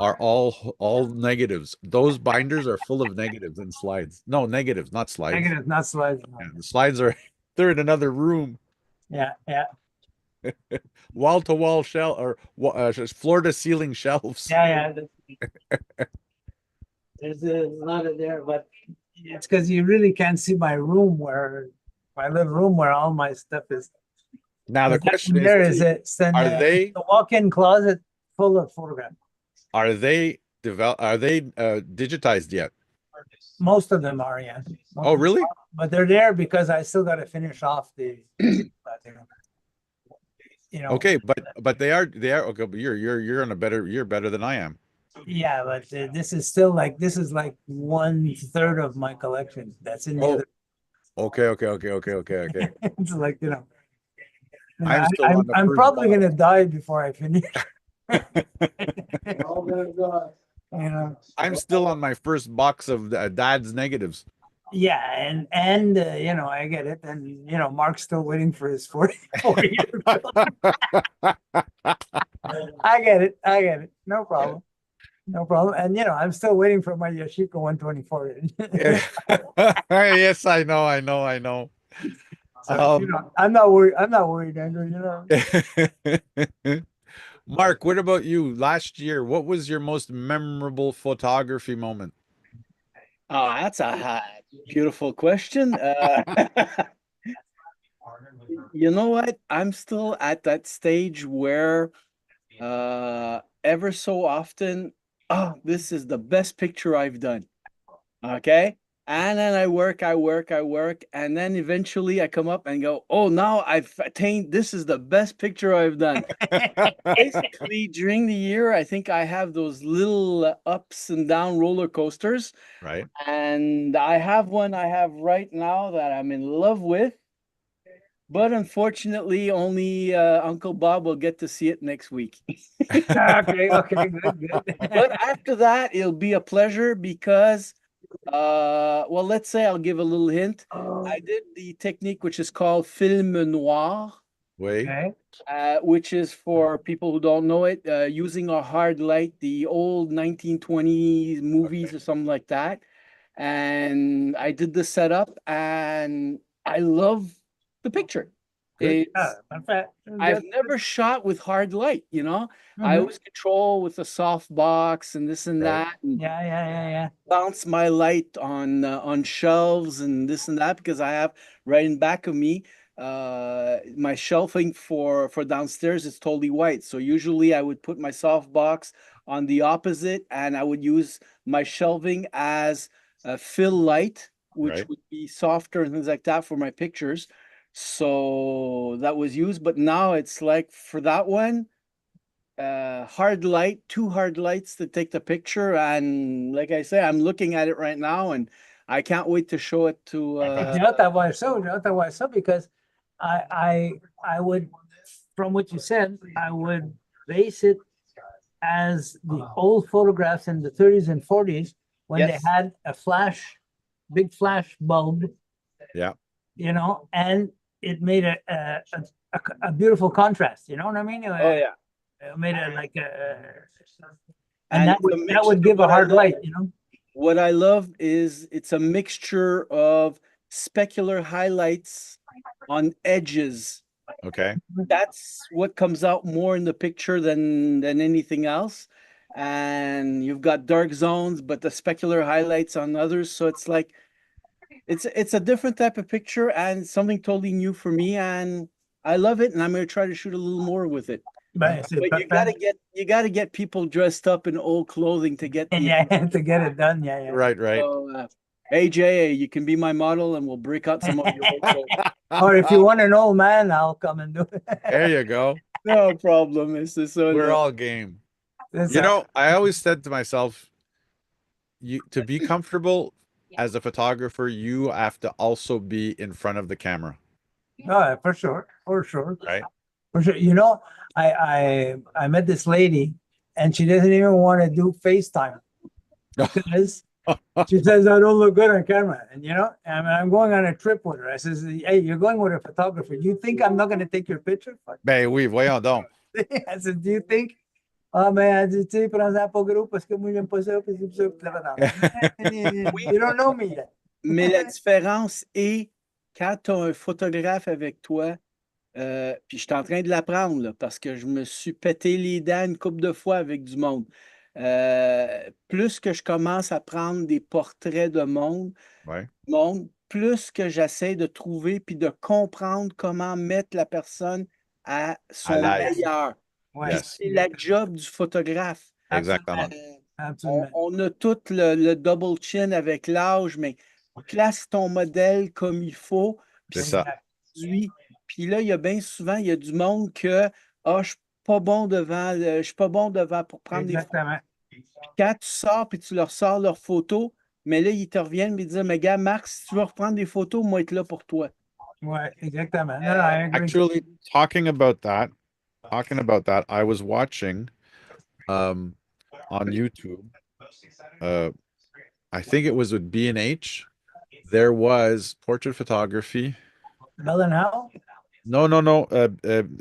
are all negatives. Those binders are full of negatives and slides. No, negatives, not slides. Negative, not slides. Yeah, the slides are they're in another room. Yeah, yeah, Wall to wall shelf or floor to ceiling shelves. yeah, yeah. There's a lot of there, but it's because you really can't see my room my little room where all my stuff is. Now the But that question one there is, is it's an, are they a walk-in closet full of photographs. are they digitized yet? Most of them are, yeah. Oh, really? But they're there because I still got to finish off the, you know. Okay, but they are okay. But you're on a you're better than I am. Yeah, but this is still like this is like 1/3 of my collection. That's in the Oh, other. okay. It's like I'm still on the I'm first probably box. gonna die before I finish. All gonna die. You know. I'm still on my first box of Dad's negatives. Yeah, and you know, I get it, and you know, Mark's still waiting for his 44 year. I get it. No problem. No problem. And you know, I'm still waiting for my Yashica 124. Yes, I know. So, you know, I'm not worried, Andrew, you know. Mark, what about you? Last year, what was your most memorable photography moment? Oh, that's a beautiful question. You know what? I'm still at that stage where ever so often, oh, this is the best picture I've done. Okay. And then I work, and then eventually I come up and go, oh, now I've attained this is the best picture I've done. Basically, during the year, I think I have those little ups and down roller coasters. Right. And I have one I have right now that I'm in love with. But unfortunately, only Uncle Bob will get to see it next week. Okay, good. But after that, it'll be a pleasure because, well, let's say I'll give a little hint. I did the technique which is called film noir, Wait. Okay. which is for people who don't know it, using a hard light, the old 1920s movies or something like that. And I did the setup, and I love the picture. Good. It's I've never shot with hard light, you know. I Mhm. always control with a soft box and this and Right. that, and Yeah. bounce my light on shelves and this and that because I have right in back of me my shelving for downstairs is totally white. So usually I would put my soft box on the opposite, and I would use my shelving as a fill light, which Right. would be softer and things like that for my pictures. So that was used, but now it's like for that one, hard light, two hard lights to take the picture. And like I say, I'm looking at it right now and I can't wait to show it to Because I would, from what you said, I would base it as the old photographs in the 30s and 40s when they Yes. had a big flash bulb, Yeah. you know, and it made a beautiful contrast. You know what I mean? Oh yeah. It made it like And that it's a would mixture. give a What I hard love- light, you know. What I love is it's a mixture of specular highlights on edges. Okay. That's what comes out more in the picture than anything else. And you've got dark zones, but the specular highlights on others. So it's like it's a different type of picture and something totally new for me. And I love it. And I'm gonna try to shoot a little more with it. But But you gotta get people dressed up in old clothing to get the yeah, to get it done. Yeah. Right. So, hey Jay, you can be my model and we'll break out some of your old clothes. Or if you want an old man, I'll come and do it. There you go. No problem. It's just so We're all game. That's You know, I always said to myself, you to be comfortable as a photographer, you have to also be in front of the camera, no, for sure. right? For sure. You know, I met this lady and she doesn't even want to do FaceTime because she says I don't look good on camera. And you know, and I'm going on a trip with her. I says, hey, you're going with a photographer. You think I'm not going to take your picture? Ben oui, voyons donc. I said, do you think Ah, mais elle dit, tu sais, prends-en pas gros parce que moi, j'aime pas ça, puis c'est ça, puis la patente. You don't know me yet. Mais la différence est quand tu as un photographe avec toi, puis je suis en train de l'apprendre là, parce que je me suis pété les dents une couple de fois avec du monde. Plus que je commence à prendre des portraits de Ouais. plus que j'essaie de trouver puis de comprendre comment mettre la personne à À son l'aise. meilleur. Ouais, Yes. C'est la job du photographe. absolument, Exactement. absolument. On a tout le double chin avec l'âge, mais place ton modèle comme il faut, puis C'est c'est ça. Exact. produit. Puis là, il y a bien souvent, il y a du monde que ah, je suis pas bon devant, je suis pas bon devant pour prendre des photos. Exactement. Quand tu sors puis tu leur sors leurs photos, mais là, ils te reviennent et disent, mais gars, Marc, si tu veux reprendre des photos, moi, être là pour toi. Ouais, exactement. No, no, I agree. Actually, talking about that, I was watching on YouTube. Uh, I think it was with B&H. There was portrait photography. Bell and Howell? No, no, no.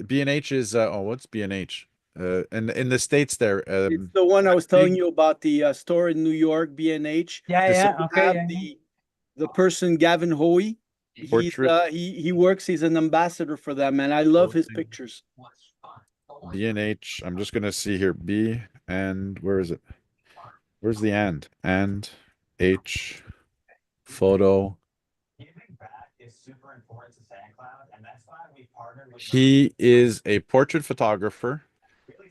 B&H is what's B&H? In the States there. It's the one I was telling you about, the store in New York, B&H. Yeah, This- yeah, okay. Have Yeah, yeah. the person, Gavin Hoey. Portrait. He works, he's an ambassador for them, and I love his pictures. B&H. I'm just gonna see here. B and where is it? Where's the and H photo. He is a portrait photographer,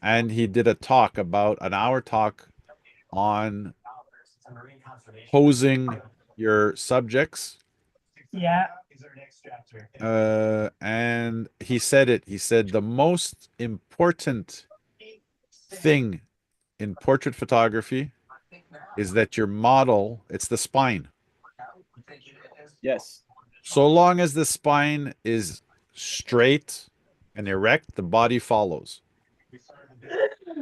and he did a talk about an hour talk on posing your subjects. Yeah, And he said it. He said the most important thing in portrait photography is that your model, it's the spine. Yes. So long as the spine is straight and erect, the body follows.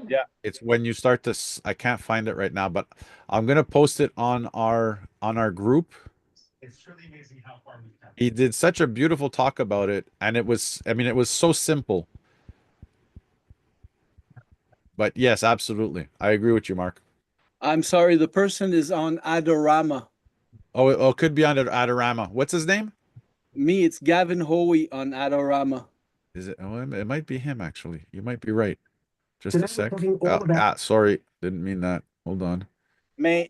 Yeah. It's when you start to, I can't find it right now, but I'm gonna post it on our group. He did such a beautiful talk about it, and it was, I mean, it was so simple. But yes, absolutely. I agree with you, Mark. I'm sorry, the person is on Adorama. Oh, it could be on Adorama. What's his name? Me, it's Gavin Hoey on Adorama. Is it? Oh, it might be him, actually. You might be right. Just Today a we're sec. talking all about- Sorry. Didn't mean that. Hold on. Man,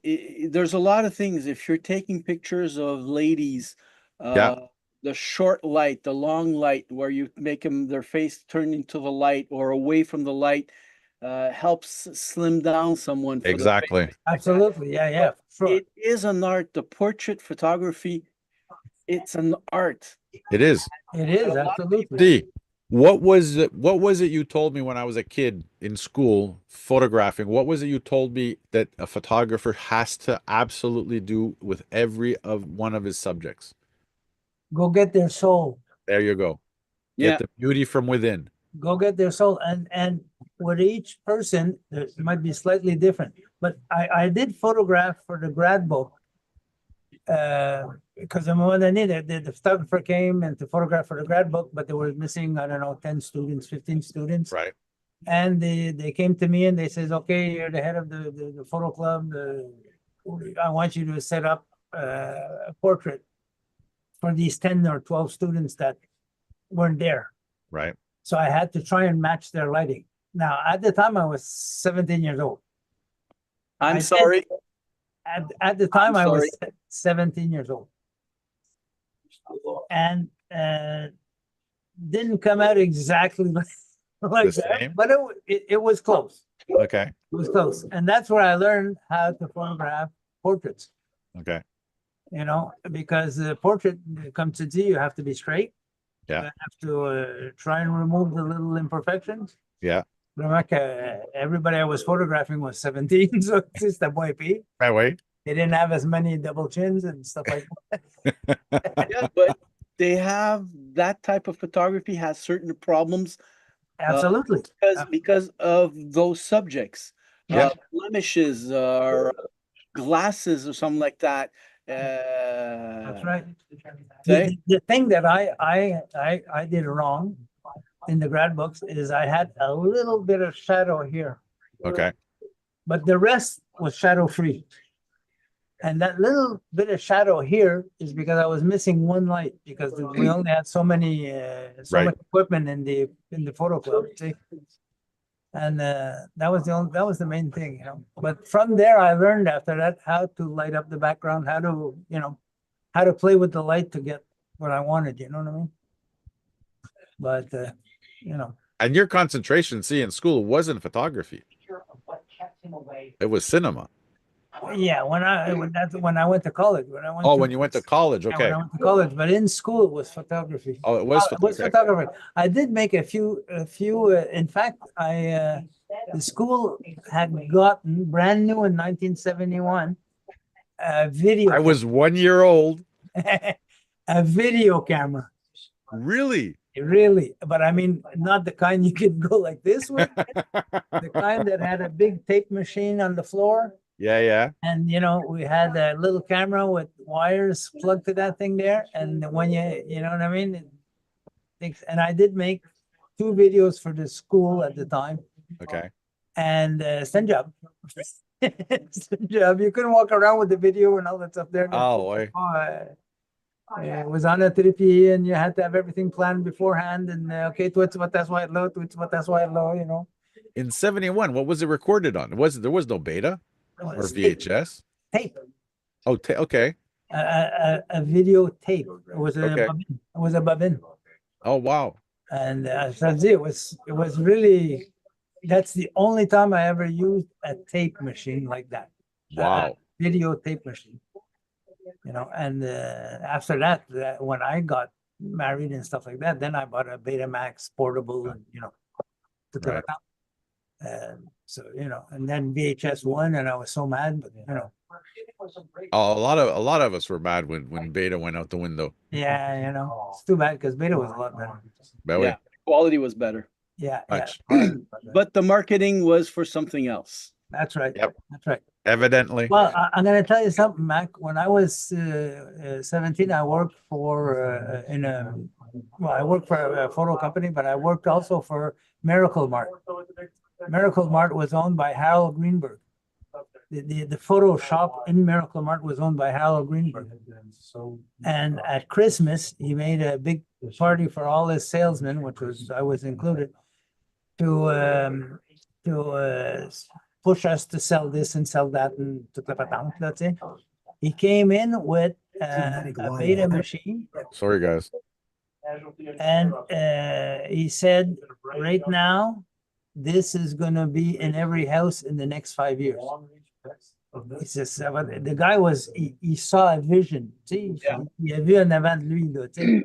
there's a lot of things. If you're taking pictures of ladies, Yeah. the short light, the long light, where you make them their face turn into the light or away from the light, helps slim down someone for the face. Exactly. absolutely. Yeah, yeah, for sure. It is an art. The portrait photography, it's an art. It is. It is, absolutely. D, what was it you told me when I was a kid in school photographing? What was it you told me that a photographer has to absolutely do with every of one of his subjects? Go get their soul. There you go. Yeah. Get the beauty from within. Go get their soul. And with each person, it might be slightly different. But I did photograph for the grad book. Because the photographer came and to photograph for the grad book, but they were missing, I don't know, 10 students, 15 students. Right. And they came to me and they says, okay, you're the head of the photo club. I want you to set up a portrait for these 10 or 12 students that weren't there. Right. So I had to try and match their lighting. Now, at the time, I was 17 years old. I'm I sorry. At the time, I was sorry. 17 years old. And didn't come out exactly like The that, same? but it was close. Okay. It was close. And that's where I learned how to photograph portraits, Okay. you know, because the portrait comes to you have to be straight. Yeah. You have to try and remove the little imperfections. Yeah. Everybody I was photographing was 17, so it's just a boy P. Right way. They didn't have as many double chins and stuff like that. Yeah, but they have that type of photography has certain problems Absolutely. because of those subjects. Yeah. Blemishes or glasses or something like that. That's right. Say? The thing that I did wrong in the grad books is I had a little bit of shadow here. Okay. but the rest was shadow free. And that little bit of shadow here is because I was missing one light because we only had so many, so Right. much equipment in the photo club. See? And that was the main thing, you know. But from there, I learned after that how to light up the background, how to, you know, how to play with the light to get what I wanted. You know what I mean? But you know, And your concentration, see, in school wasn't photography. It was cinema. yeah. When I went to college, Oh, when you went to college. yeah, when Okay. I went to college, but in school it was photography. Oh, it was It was okay. photography. I did make a few. In fact, the school had gotten brand new in 1971 a video. I was 1 year old. A video camera. Really? Really, but I mean, not the kind you could go like this with. The kind that had a big tape machine on the floor. Yeah, yeah. And you know, we had a little camera with wires plugged to that thing there. And when you know what I mean? And I did make 2 videos for the school at the time. Okay. And stand job. Stand job. You couldn't walk around with the video and all that stuff there. Oh, I, It was on a trépied and you had to have everything planned beforehand. And okay, twits, what that's why it low, twits, what that's why it low, you know. in 71, what was it recorded on? There was no beta It or was tape. VHS? Tape. Oh, okay. A video tape. It was a Okay. bobbin. It was a bobbin. Oh, wow. And it was really, that's the only time I ever used a tape machine like that. Wow. Video tape machine. You know, and after that, when I got married and stuff like that, then I bought a Betamax portable, and you know, took it Right. out. And so you know, and then VHS won, and I was so mad, but you know, Oh, a lot of us were mad when beta went out the window. yeah, you know, it's too bad because Beta was a lot better. That Yeah, quality was better, Yeah, Much. yeah. but the marketing was for something else. That's right. Yep. That's right. Evidently. Well, I'm going to tell you something, Mac. When I was 17, I worked for I worked for a photo company, but I worked also for Miracle Mart. Miracle Mart was owned by Harold Greenberg. The photo shop in Miracle Mart was owned by Harold Greenberg. And at Christmas, he made a big party for all his salesmen, which was I was included, to push us to sell this and sell that and toute la patente, that's it. He came in with a Beta machine Sorry, guys. and he said, right now, this is gonna be in every house in the next 5 years. He says, but the guy he saw a vision. See, il a vu en avant de lui, là, tu sais.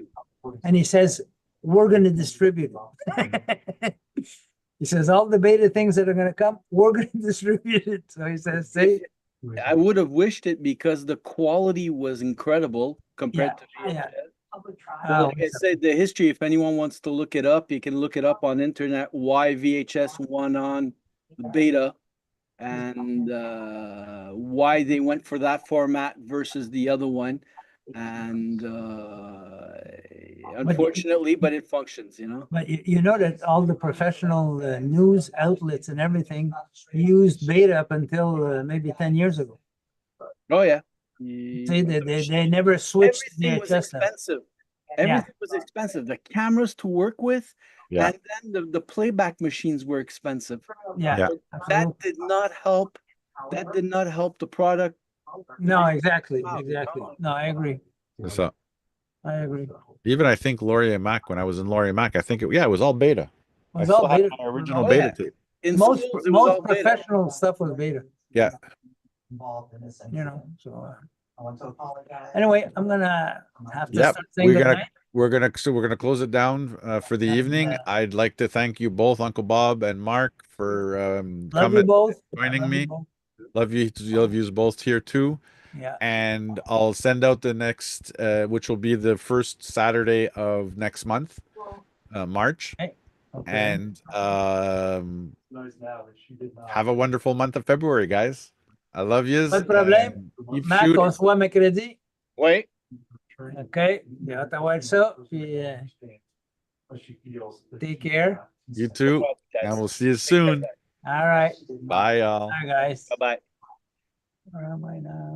And he says, we're gonna distribute it. He says, all the Beta things that are going to come, we're going to distribute it. So he says, see, I would have wished it because the quality was incredible compared to yeah. But like I said, the history, if anyone wants to look it up, you can look it up on internet, why VHS won on the Beta and why they went for that format versus the other one. And unfortunately, but it functions, you know. But you know that all the professional news outlets and everything used Beta up until maybe 10 years ago. Oh, yeah. See, they never switched Everything was VHS now. expensive. Everything was expensive. The cameras to work with, Yeah. and then the playback machines were expensive. Yeah, Yeah. That absolutely. did not help. That did not help the product. No, exactly. No, I agree. So I agree. even I think Laurier Mac, when I was in Laurier Mac, I think it was all beta. It was I all still have Beta. my original Oh, beta yeah. tape. In Most schools, it was all Beta. professional stuff was Beta. Yeah. You know, so anyway, I'm gonna have to Yep. start saying We're gonna goodnight. we're gonna close it down for the And, evening. I'd like to thank you both, Uncle Bob and Mark, for Love you coming, both. joining Love you me. both. Love you both here too. Yeah. And I'll send out the next, which will be the first Saturday of next month, March. Okay. And have a wonderful month of February, guys. I love yous. Pas de problème. Keep Mac, shooting. on se voit mercredi. Oui. OK. J'ai hâte d'avoir ça. Puis, take care. You too. And we'll see you soon. All right. Bye, y'all. Bye, guys. Bye-bye. Where am I now?